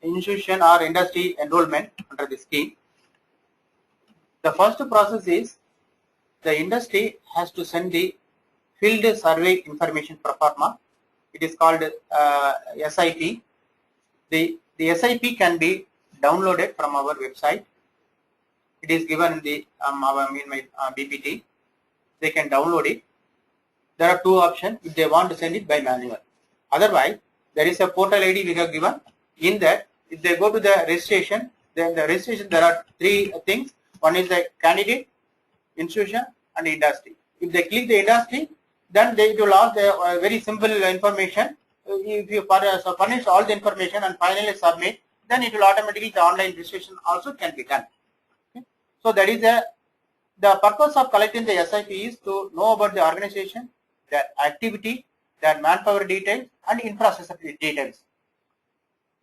[SPEAKER 1] institution or industry enrollment under the scheme. The first process is the industry has to send the field survey information pro forma. It is called SIP. The SIP can be downloaded from our website. It is given in the BPT. They can download it. There are two options if they want to send it by manual. Otherwise, there is a portal ID we have given. In that, if they go to the registration, then the registration there are three things. One is the candidate, institution, and industry. If they click the industry, then they will ask the very simple information. If you furnish all the information and finally submit, then it will automatically the online registration also can be done. Okay. So that is the purpose of collecting the SIP is to know about the organization, their activity, their manpower details, and infrastructure details.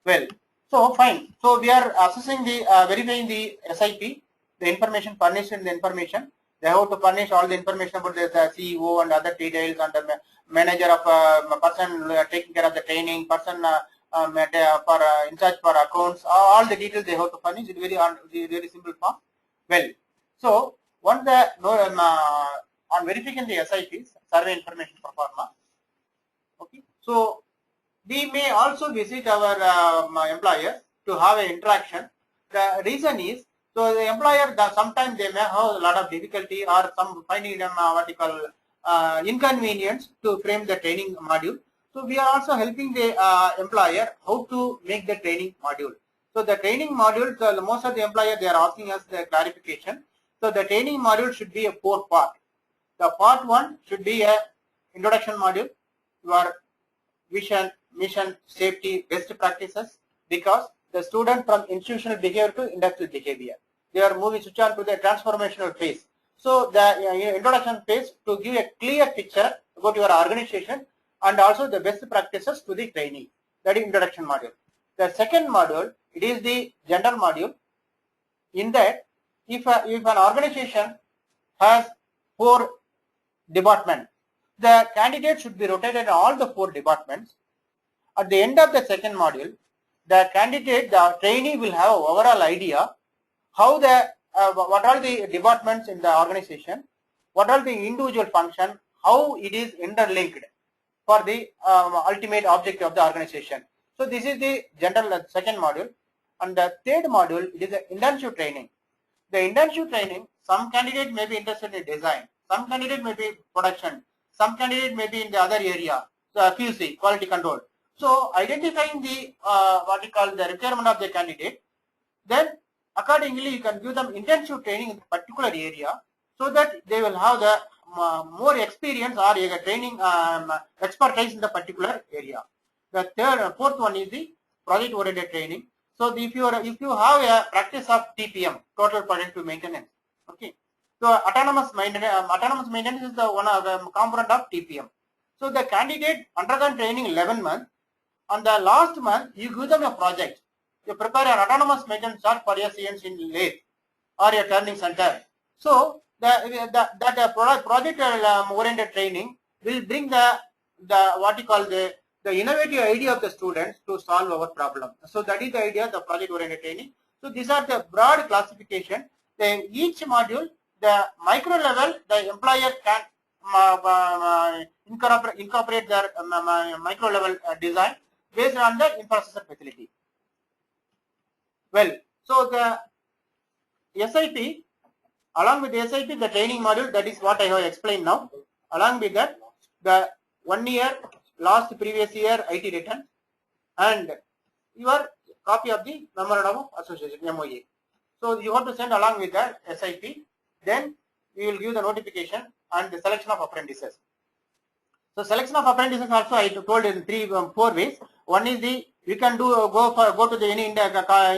[SPEAKER 1] Well, so fine. So we are assessing the verifying the SIP, the information furnished in the information. They have to furnish all the information about the CEO and other details, and the manager of person taking care of the training, person for in charge for accounts. All the details they have to furnish. It's very simple form. Well, so once the on verifying the SIPs, survey information pro forma. Okay, so we may also visit our employer to have an interaction. The reason is, so the employer, sometimes they may have a lot of difficulty or some finding them what you call inconvenience to frame the training module. So we are also helping the employer how to make the training module. So the training module, most of the employer they are asking us the clarification. So the training module should be a 4-part. The part 1 should be a introduction module, your vision, mission, safety, best practices, because the student from institutional behavior to industrial behavior, they are moving switch on to the transformational phase. So the introduction phase to give a clear picture about your organization and also the best practices to the trainee. That is introduction module. The second module, it is the general module. In that, if an organization has 4 departments, the candidate should be rotated in all the 4 departments. At the end of the second module, the candidate, the trainee will have an overall idea how the what are the departments in the organization, what are the individual function, how it is interlinked for the ultimate objective of the organization. So this is the general second module, and the third module, it is the internship training. The internship training, some candidate may be interested in design, some candidate may be production, some candidate may be in the other area, so QC, quality control. So identifying the what you call the requirement of the candidate, then accordingly you can give them intensive training in the particular area, so that they will have the more experience or training expertise in the particular area. The fourth one is the project oriented training. So if you have a practice of TPM, total predictive maintenance, okay. So autonomous maintenance is the one of the component of TPM. So the candidate undergone training 11 months. On the last month, you give them a project. You prepare an autonomous maintenance chart for your CNC in lathe or your turning center. So that project oriented training will bring the what you call the innovative idea of the students to solve our problem. So that is the idea of the project oriented training. So these are the broad classification. Then each module, the micro level, the employer can incorporate their micro level design based on the infrastructure facility. Well, so the SIP, along with the SIP, the training module, that is what I have explained now. Along with that, the 1 year, last previous year IT return, and your copy of the memorandum of association, MOA. So you have to send along with that SIP. Then we will give the notification and the selection of apprentices. So selection of apprentices also I told in 4 ways. One is the we can go to the any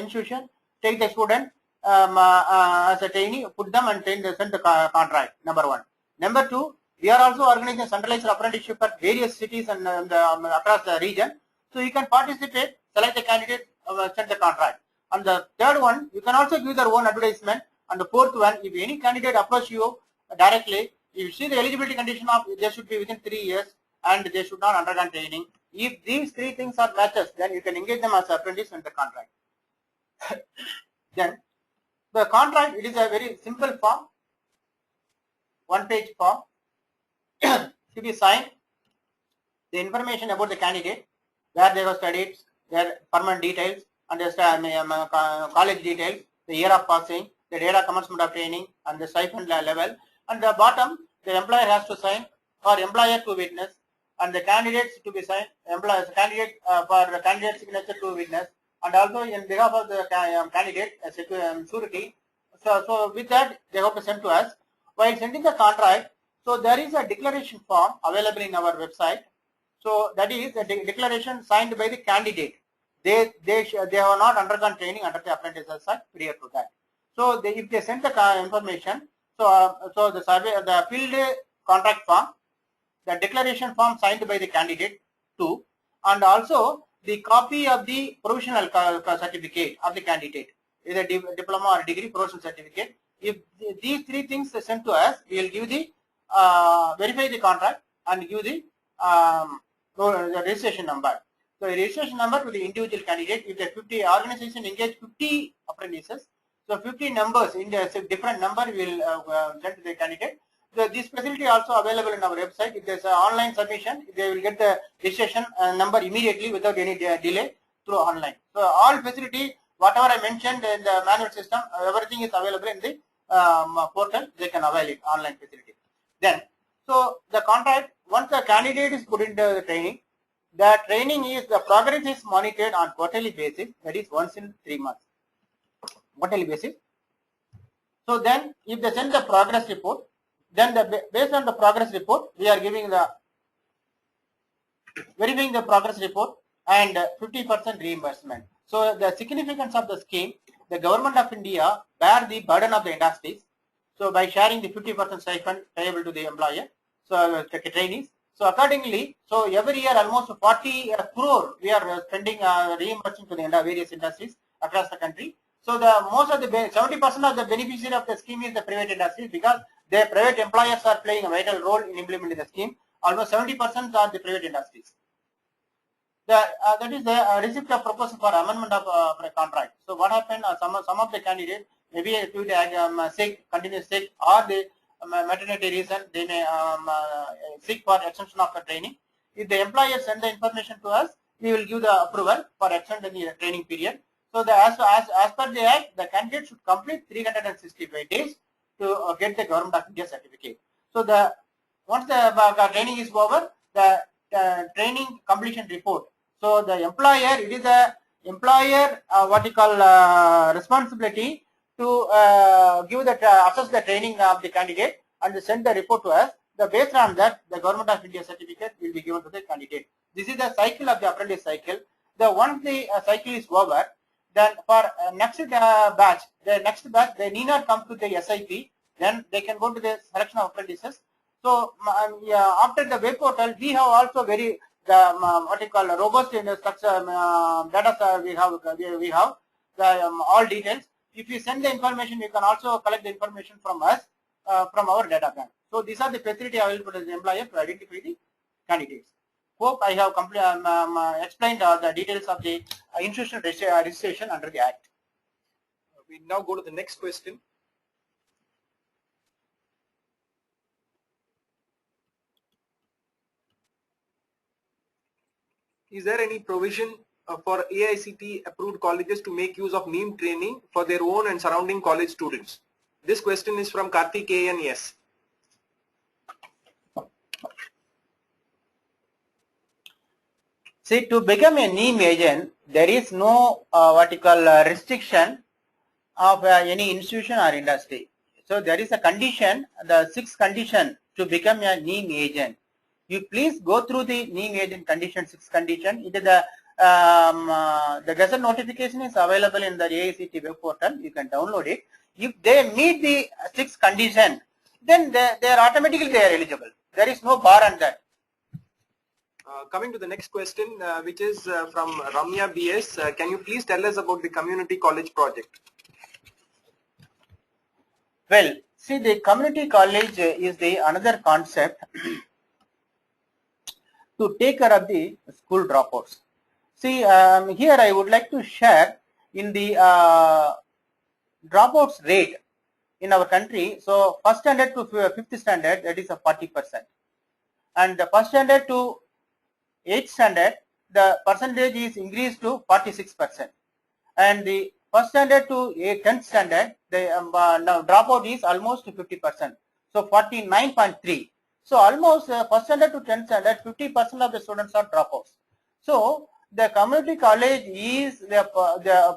[SPEAKER 1] institution, take the student as a trainee, put them and send the contract. Number 1. Number 2, we are also organizing centralized apprenticeship at various cities and across the region. So you can participate, select the candidate, send the contract. And the third one, you can also give their own advertisement. And the fourth one, if any candidate approach you directly, you see the eligibility condition of they should be within 3 years and they should not undergo training. If these 3 things are matches, then you can engage them as an apprentice and the contract. Then the contract, it is a very simple form, 1-page form to be signed. The information about the candidate, where they have studied, their permanent details, and their college details, the year of passing, the date of commencement of training, and the stipend level. And the bottom, the employer has to sign or employer to witness, and the candidates to be signed, candidate for the candidate signature to witness, and also in behalf of the candidate surety. So with that, they have to send to us. While sending the contract, so there is a declaration form available in our website. So that is a declaration signed by the candidate. They have not undergone training under the Apprentices Act prior to that. So if they send the information, so the survey, the field contract form, the declaration form signed by the candidate too, and also the copy of the provisional certificate of the candidate, either diploma or degree provisional certificate. If these three things are sent to us, we will give the verify the contract and give the registration number. So the registration number to the individual candidate. If the 50 organization engage 50 apprentices, so 50 numbers in the different number will send to the candidate. So this facility also available in our website. If there's an online submission, they will get the registration number immediately without any delay through online. So all facility, whatever I mentioned in the manual system, everything is available in the portal. They can avail it, online facility. Then, so the contract, once the candidate is put into the training, the progress is monitored on quarterly basis, that is once in 3 months, quarterly basis. So then if they send the progress report, then based on the progress report, we are giving the verifying the progress report and 50% reimbursement. So the significance of the scheme, the government of India bear the burden of the industries. So by sharing the 50% stipend payable to the employer, so trainees. So accordingly, so every year almost 40 crore we are spending reimbursing to the various industries across the country. So the most of the 70% of the beneficiary of the scheme is the private industries, because the private employers are playing a vital role in implementing the scheme. Almost 70% are the private industries. That is the receipt of proposal for amendment of contract. So what happened? Some of the candidates maybe due to sick, continuous sick, or the maternity reason, they may seek for extension of the training. If the employer send the information to us, we will give the approval for extending the training period. So as per the act, the candidate should complete 365 days to get the Government of India certificate. So once the training is over, the training completion report. So the employer, it is the employer what you call responsibility to assess the training of the candidate and send the report to us. Based on that, the Government of India certificate will be given to the candidate. This is the cycle of the apprentice cycle. Once the cycle is over, then for next batch, they need not come to the SIP. Then they can go to the selection of apprentices. So after the web portal, we have also very what you call robust structure data. We have the all details. If you send the information, you can also collect the information from us from our data bank. So these are the facility available to the employer to identify the candidates. Hope I have explained the details of the institutional registration under the Act.
[SPEAKER 3] We now go to the next question. Is there any provision for AICTE approved colleges to make use of NEEM training for their own and surrounding college students? This question is from Karthik ANS.
[SPEAKER 1] See, to become a NEEM agent, there is no what you call restriction of any institution or industry. So there is a condition, the 6th condition to become a NEEM agent. You please go through the NEEM agent condition, 6th condition. It is the Gazette notification is available in the AICTE web portal. You can download it. If they meet the 6th condition, then they are automatically eligible. There is no bar on that.
[SPEAKER 3] Coming to the next question, which is from Ramya BS. Can you please tell us about the community college project?
[SPEAKER 1] Well, see, the community college is the another concept to take care of the school dropouts. See, here I would like to share in the dropouts rate in our country. So first standard to 5th standard, that is a 40%, and the first standard to 8th standard, the percentage is increased to 46%, and the first standard to 10th standard, the now dropout is almost 50%. So 49.3. So almost first standard to 10th standard, 50% of the students are dropouts. So the community college is the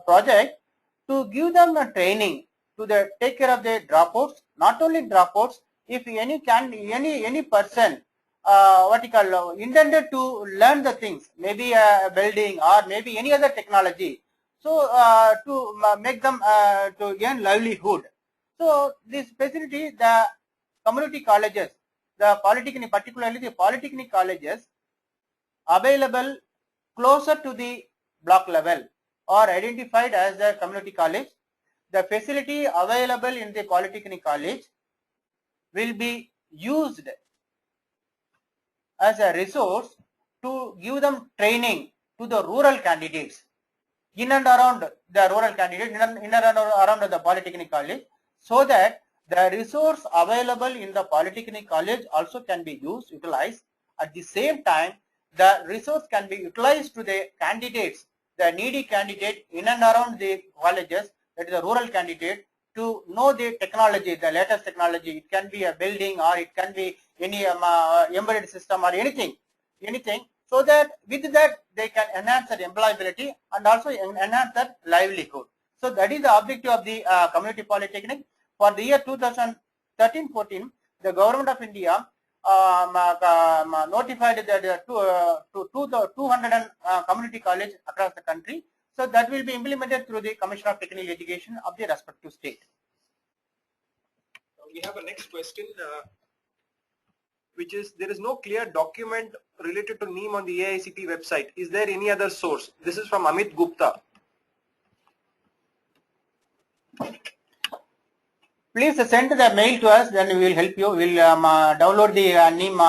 [SPEAKER 1] project to give them a training to take care of the dropouts. Not only dropouts, if any person what you call intended to learn the things, maybe building or maybe any other technology. So to make them to gain livelihood. So this facility, the community colleges, the polytechnic, particularly the polytechnic colleges available closer to the block level are identified as the community college. The facility available in the polytechnic college will be used as a resource to give them training to the rural candidates in and around the rural candidates, in and around the polytechnic college, so that the resource available in the polytechnic college also can be utilized. At the same time, the resource can be utilized to the candidates, the needy candidate in and around the colleges, that is the rural candidate, to know the technology, the latest technology. It can be a building, or it can be any embedded system, or anything, so that with that they can enhance their employability and also enhance their livelihood. So that is the objective of the community polytechnic. For the year 2013-14, the government of India notified that 200 community college across the country. So that will be implemented through the Commission of Technical Education of the respective state.
[SPEAKER 3] We have a next question, which is, there is no clear document related to NEEM on the AICT website. Is there any other source? This is from Amit Gupta.
[SPEAKER 1] Please send the mail to us, then we will help you. We will download the NEEM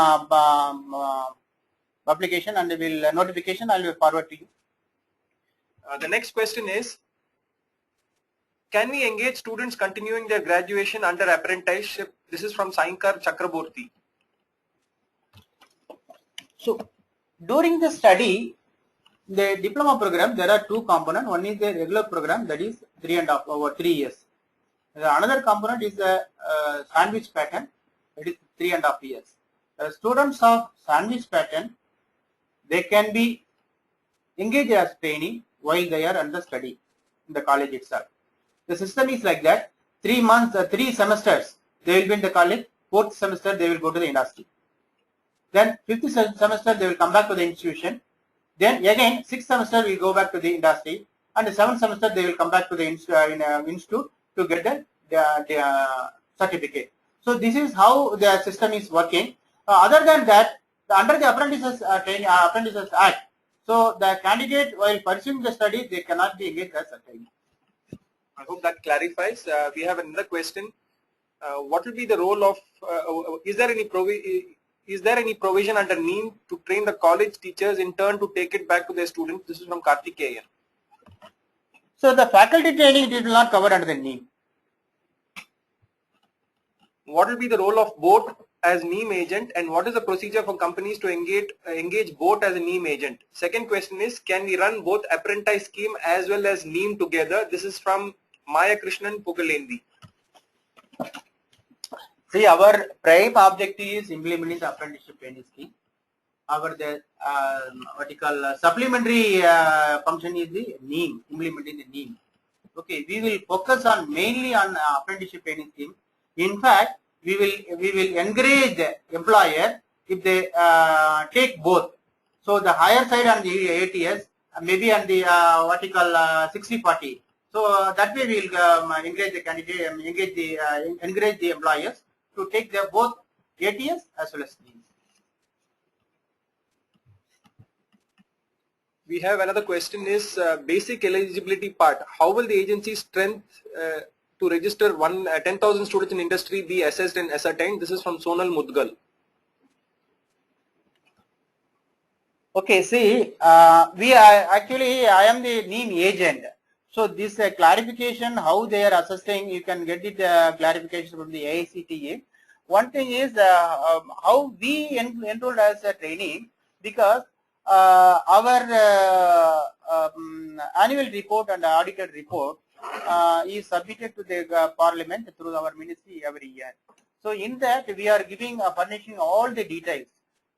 [SPEAKER 1] application and will notification I will forward to you.
[SPEAKER 3] The next question is, can we engage students continuing their graduation under apprenticeship? This is from Sainkar Chakraborty.
[SPEAKER 1] So during the study, the diploma program, there are two components. One is the regular program, that is 3 years. Another component is the sandwich pattern, that is 3.5 years. The students of sandwich pattern, they can be engaged as trainee while they are under study in the college itself. The system is like that: 3 months, 3 semesters they will be in the college. 4th semester they will go to the industry. Then 5th semester they will come back to the institution. Then again 6th semester will go back to the industry, and the 7th semester they will come back to the institute to get the certificate. So this is how the system is working. Other than that, under the Apprentices Apprentices Act, so the candidate while pursuing the study, they cannot be engaged as a trainee.
[SPEAKER 3] I hope that clarifies. We have another question. What will be the role of? Is there any provision under NEEM to train the college teachers in turn to take it back to their students? This is from Karthikeyan.
[SPEAKER 1] So the faculty training it will not cover under the NEEM.
[SPEAKER 3] What will be the role of both as NEEM agent, and what is the procedure for companies to engage both as a NEEM agent? Second question is, can we run both apprentice scheme as well as NEEM together? This is from Maya Krishnan Pugalendi.
[SPEAKER 1] See, our prime objective is implementing the apprenticeship training scheme. Our what you call supplementary function is the NEEM, implementing the NEEM. Okay, we will focus on mainly on apprenticeship training scheme. In fact, we will encourage the employer if they take both. So the higher side on the ATS, maybe on the what you call 60-40. So that way we will engage the candidate, encourage the employers to take their both ATS as well as NEEM.
[SPEAKER 3] We have another question is basic eligibility part. How will the agency's strength to register 10,000 students in industry be assessed and ascertained? This is from Sonal Mudgal.
[SPEAKER 1] Okay, see, I am the NEEM agent. So this clarification, how they are assessing, you can get it clarification from the AICTE. One thing is how we enrolled as a trainee, because our annual report and audited report is submitted to the Parliament through our ministry every year. So in that we are giving furnishing all the details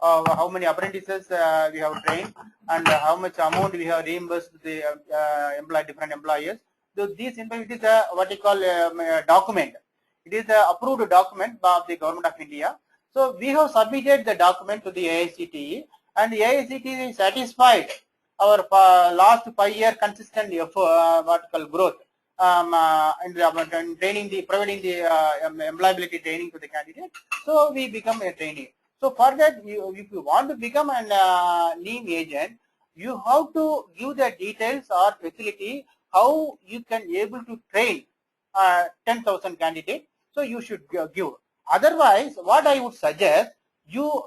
[SPEAKER 1] of how many apprentices we have trained and how much amount we have reimbursed to the different employers. So this it is a what you call a document. It is an approved document by the Government of India. So we have submitted the document to the AICTE, and the AICTE is satisfied our last 5-year consistent vertical growth in training providing the employability training to the candidate. So we become a trainee. So for that, if you want to become an NEEM agent, you have to give the details or facility how you can able to train 10,000 candidates. So you should give. Otherwise, what I would suggest, you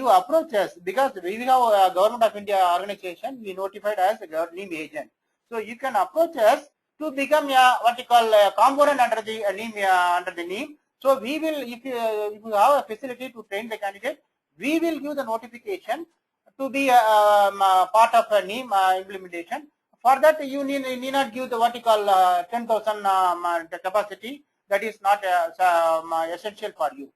[SPEAKER 1] approach us, because we have a Government of India organization, we notified as a NEEM agent. So you can approach us to become what you call a component under the NEEM. So we will, if you have a facility to train the candidate, we will give the notification to be part of a NEEM implementation. For that, you need not give the what you call 10,000 capacity. That is not essential for you.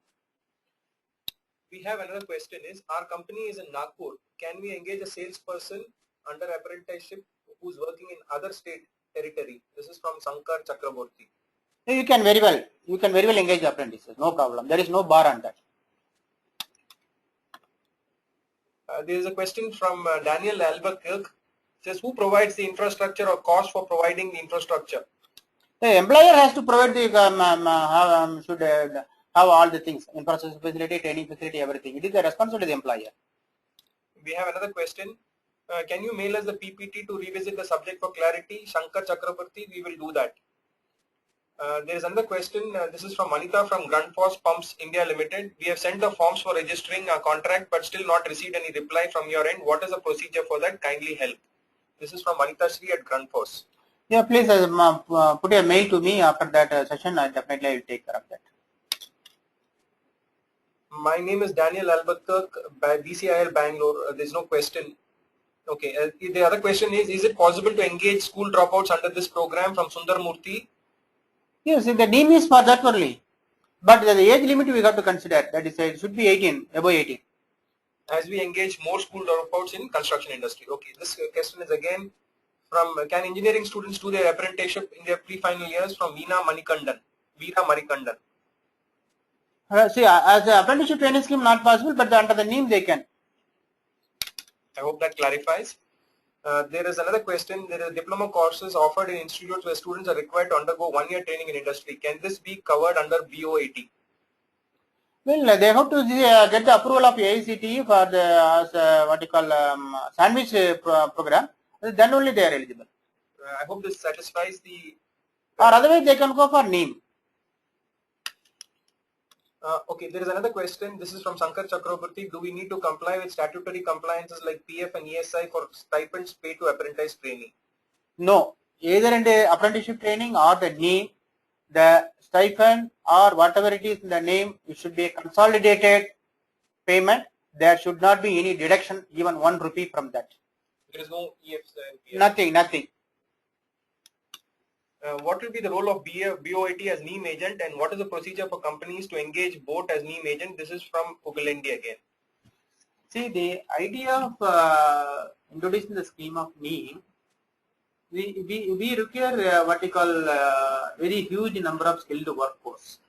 [SPEAKER 3] We have another question is, our company is in Nagpur. Can we engage a salesperson under apprenticeship who's working in other state territory? This is from Sankar Chakraborty.
[SPEAKER 1] You can very well engage apprentices. No problem. There is no bar on that.
[SPEAKER 3] There is a question from Daniel Albuquerque. Says, who provides the infrastructure or cost for providing the infrastructure?
[SPEAKER 1] The employer has to provide the should have all the things, infrastructure facility, training facility, everything. It is the responsibility of the employer.
[SPEAKER 3] We have another question. Can you mail us the PPT to revisit the subject for clarity? Shankar Chakraborty, we will do that. There is another question. This is from Anita from Grundfos Pumps India Limited. We have sent the forms for registering a contract but still not received any reply from your end. What is the procedure for that? Kindly help. This is from Anita Sri at Grundfos.
[SPEAKER 1] Yeah, please put a mail to me after that session. I definitely will take care of that.
[SPEAKER 3] My name is Daniel Albuquerque by DCIL Bangalore. There's no question. Okay. The other question is it possible to engage school dropouts under this program from Sundar Murthy?
[SPEAKER 1] Yes, the NEEM is for that only. But the age limit we have to consider. That is, it should be 18, above 18.
[SPEAKER 3] As we engage more school dropouts in construction industry. Okay. This question is again from, can engineering students do their apprenticeship in their pre-final years, from Veera Manikandan.
[SPEAKER 1] See, as an apprenticeship training scheme, not possible, but under the NEEM they can.
[SPEAKER 3] I hope that clarifies. There is another question. There are diploma courses offered in institutes where students are required to undergo 1-year training in industry. Can this be covered under BOAT?
[SPEAKER 1] Well, they have to get the approval of AICTE for the what you call sandwich program. Then only they are eligible.
[SPEAKER 3] I hope this satisfies the.
[SPEAKER 1] Or otherwise, they can go for NEEM.
[SPEAKER 3] Okay, there is another question. This is from Sankar Chakraborty. Do we need to comply with statutory compliances like PF and ESI for stipends paid to apprentice trainee?
[SPEAKER 1] No, either in the apprenticeship training or the NEEM, the stipend or whatever it is in the name, it should be a consolidated payment. There should not be any deduction, even 1 rupee from that.
[SPEAKER 3] There is no EF.
[SPEAKER 1] Nothing.
[SPEAKER 3] What will be the role of BOAT as NEEM agent, and what is the procedure for companies to engage BOAT as NEEM agent? This is from Ugalendi again.
[SPEAKER 1] See, the idea of introducing the scheme of NEEM, we require what we call very huge number of skilled workforce.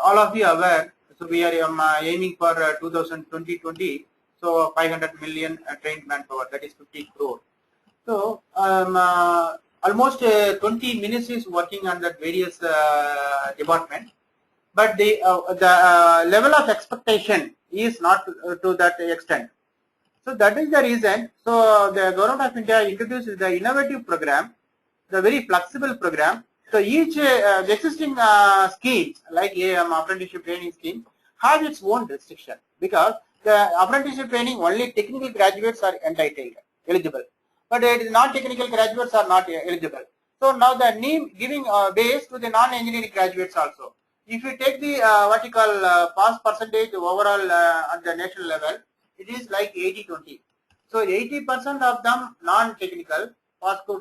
[SPEAKER 1] All of you are aware. So we are aiming for 2020. So 500 million trained manpower. That is 50 crore. So almost 20 ministries working on that various departments, but the level of expectation is not to that extent. So that is the reason. So the Government of India introduced the innovative program, the very flexible program. So each existing scheme, like apprenticeship training scheme, has its own restriction, because the apprenticeship training only technical graduates are eligible. But non-technical graduates are not eligible. So now the NEEM giving base to the non-engineering graduates also. If you take the what you call pass percentage overall at the national level, it is like 80-20. So 80% of them non-technical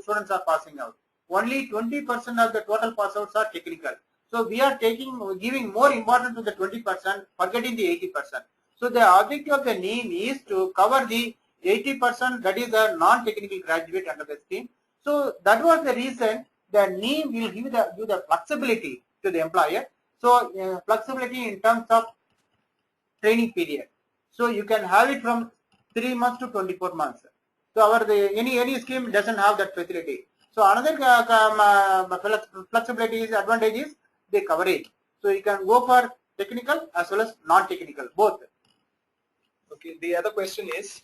[SPEAKER 1] students are passing out. Only 20% of the total pass outs are technical. So we are giving more importance to the 20%, forgetting the 80%. So the objective of the NEEM is to cover the 80%, that is the non-technical graduate under the scheme. So that was the reason the NEEM will give the flexibility to the employer. So flexibility in terms of training period. So you can have it from 3 months to 24 months. So So any scheme doesn't have that facility. So another flexibility is advantage is the coverage. So you can go for technical as well as non-technical, both.
[SPEAKER 3] Okay. The other question is,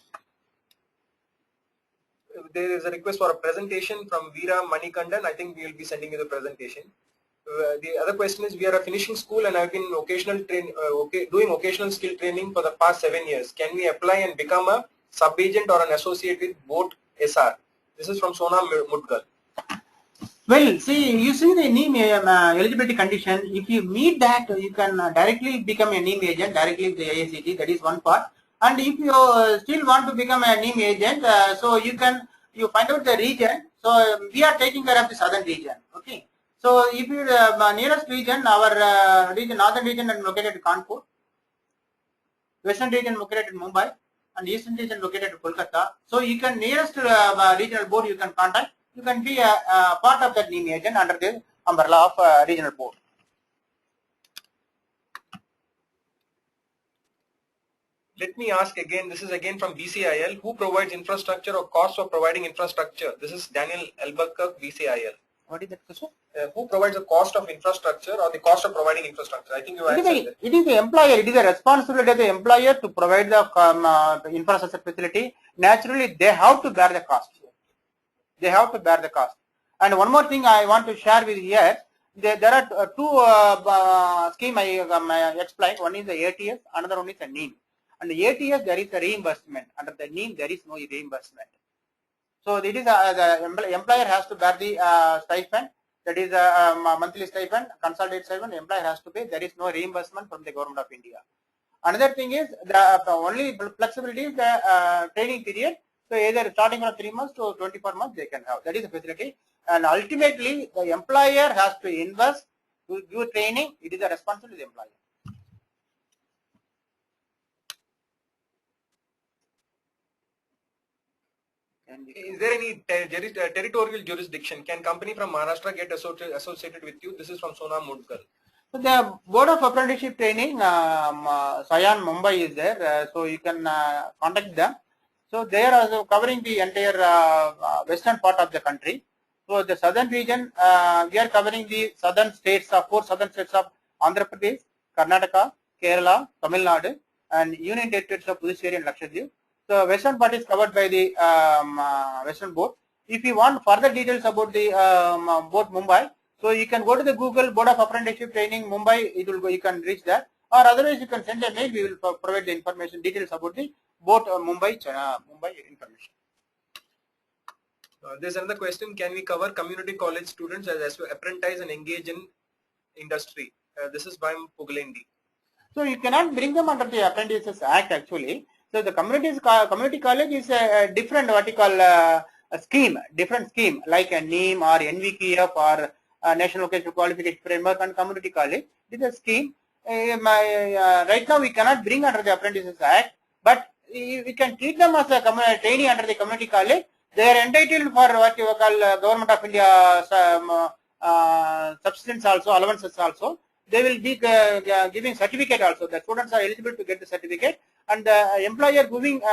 [SPEAKER 3] there is a request for a presentation from Veera Manikandan. I think we will be sending you the presentation. The other question is, we are finishing school and I've been doing occasional skill training for the past 7 years. Can we apply and become a sub-agent or an associate with both SR? This is from Sona Mudgal.
[SPEAKER 1] Well, see, you see the NEEM eligibility condition. If you meet that, you can directly become a NEEM agent directly with the IACT. That is one part. And if you still want to become a NEEM agent, so you find out the region. So we are taking care of the southern region. Okay. So if you nearest region, our region, northern region, is located in Kanpur, western region located in Mumbai, and eastern region located in Kolkata. So you can nearest regional board you can contact. You can be a part of that NEEM agent under the umbrella of regional board.
[SPEAKER 3] Let me ask again, this is again from BCIL, who provides infrastructure or cost of providing infrastructure? This is Daniel Elbakak, BCIL.
[SPEAKER 1] What is that question?
[SPEAKER 3] Who provides the cost of infrastructure or the cost of providing infrastructure? I think you answered that.
[SPEAKER 1] It is the employer. It is the responsibility of the employer to provide the infrastructure facility. Naturally, they have to bear the cost. They have to bear the cost. And one more thing I want to share with you here. There are two schemes I explained. One is the ATS, another one is the NEEM. And the ATS, there is a reimbursement. Under the NEEM, there is no reimbursement. So it is the employer has to bear the stipend. That is a monthly stipend, consolidated stipend. The employer has to pay. There is no reimbursement from the government of India. Another thing is the only flexibility is the training period. So either starting from 3 months to 24 months they can have. That is the facility. And ultimately the employer has to invest to give training. It is the responsibility of the employer.
[SPEAKER 3] Is there any territorial jurisdiction? Can company from Maharashtra get associated with you? This is from Sona Mudgal.
[SPEAKER 1] So the Board of Apprenticeship Training, CII Mumbai is there. So you can contact them. So they are also covering the entire western part of the country. So the southern region, we are covering the southern states of 4 southern states of Andhra Pradesh, Karnataka, Kerala, Tamil Nadu, and Union Territories of Puducherry and Lakshadweep. So western part is covered by the Western Board. If you want further details about the board Mumbai, so you can go to the Google Board of Apprenticeship Training Mumbai. It will go. You can reach that, or otherwise you can send a mail. We will provide the information details about the board Mumbai information.
[SPEAKER 3] There's another question. Can we cover community college students as apprentice and engage in industry? This is by Pugalendi.
[SPEAKER 1] So you cannot bring them under the Apprentices Act actually. So the community college is a different what you call a scheme, different scheme like a NEEM or NVQF or National Vocational Qualification Framework and community college. It is a scheme. Right now we cannot bring under the Apprentices Act, but we can treat them as a trainee under the community college. They are entitled for what you call Government of India subsistence also, allowances also. They will be giving certificate also. The students are eligible to get the certificate, and the employer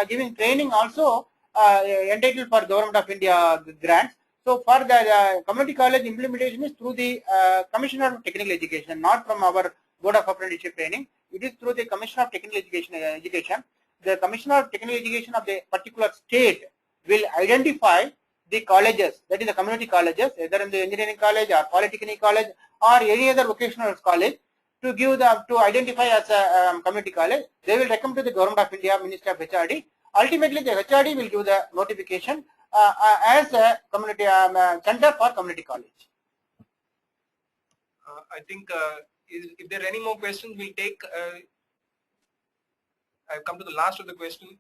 [SPEAKER 1] giving training also entitled for Government of India grants. So for the community college implementation is through the Commissioner of Technical Education, not from our Board of Apprenticeship Training. It is through the Commissioner of Technical Education. The Commissioner of Technical Education of the particular state will identify the colleges, that is the community colleges, either in the engineering college or polytechnic college or any other vocational college, to give them to identify as a community college. They will recommend to the Government of India, Ministry of HRD. Ultimately, the HRD will give the notification as a community center for community college.
[SPEAKER 3] I think if there are any more questions, we'll take. I've come to the last of the question.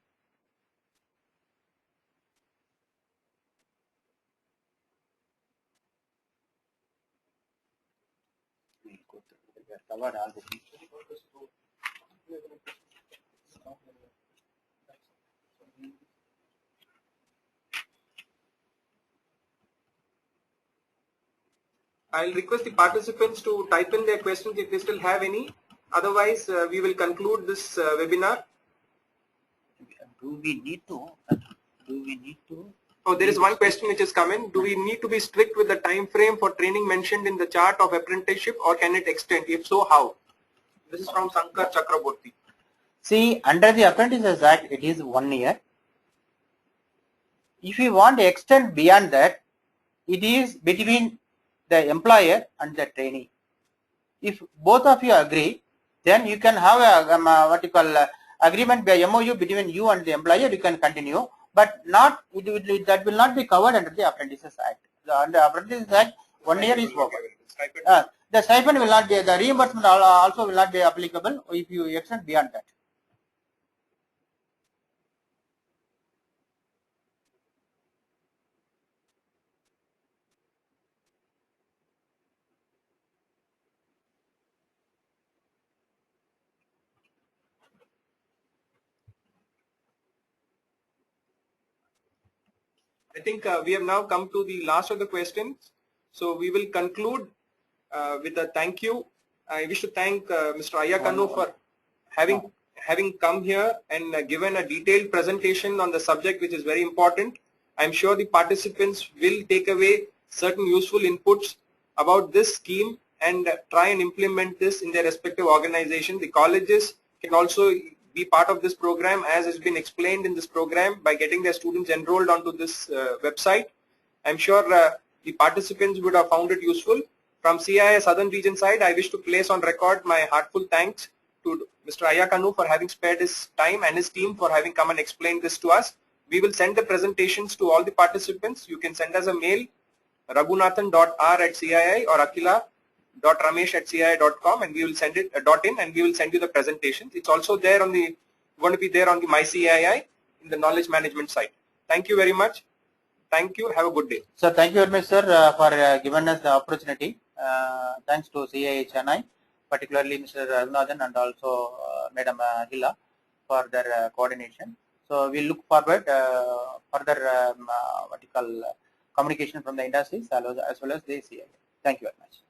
[SPEAKER 3] I'll request the participants to type in their questions if they still have any. Otherwise, we will conclude this webinar.
[SPEAKER 1] Do we need to? Do we need to?
[SPEAKER 3] Oh, there is one question which has come in. Do we need to be strict with the time frame for training mentioned in the chart of apprenticeship, or can it extend? If so, how? This is from Sankar Chakraborty.
[SPEAKER 1] See, under the Apprentices Act, it is 1 year. If you want to extend beyond that, it is between the employer and the trainee. If both of you agree, then you can have a agreement by MOU between you and the employer. You can continue, but not that will not be covered under the Apprentices Act. Under Apprentices Act, 1 year is over. The stipend will not be, the reimbursement also will not be applicable if you extend beyond that.
[SPEAKER 3] I think we have now come to the last of the questions. So we will conclude with a thank you. I wish to thank Mr. Ayakanu for having come here and given a detailed presentation on the subject, which is very important. I'm sure the participants will take away certain useful inputs about this scheme and try and implement this in their respective organization. The colleges can also be part of this program, as has been explained in this program, by getting their students enrolled onto this website. I'm sure the participants would have found it useful. From CII Southern Region side, I wish to place on record my heartfelt thanks to Mr. Ayakanu for having spared his time and his team for having come and explained this to us. We will send the presentations to all the participants. You can send us a mail, raghunathan.r@CII or akila.ramesh@cii.com, and we will send it .in, and we will send you the presentations. It's also there on the going to be there on the My CII in the knowledge management site. Thank you very much. Thank you. Have a good day.
[SPEAKER 1] So thank you very much, sir, for giving us the opportunity. Thanks to CII Chennai, particularly Mr. Raghunathan and also Madam Hila for their coordination. So we look forward further communication from the industries as well as the CII. Thank you very much.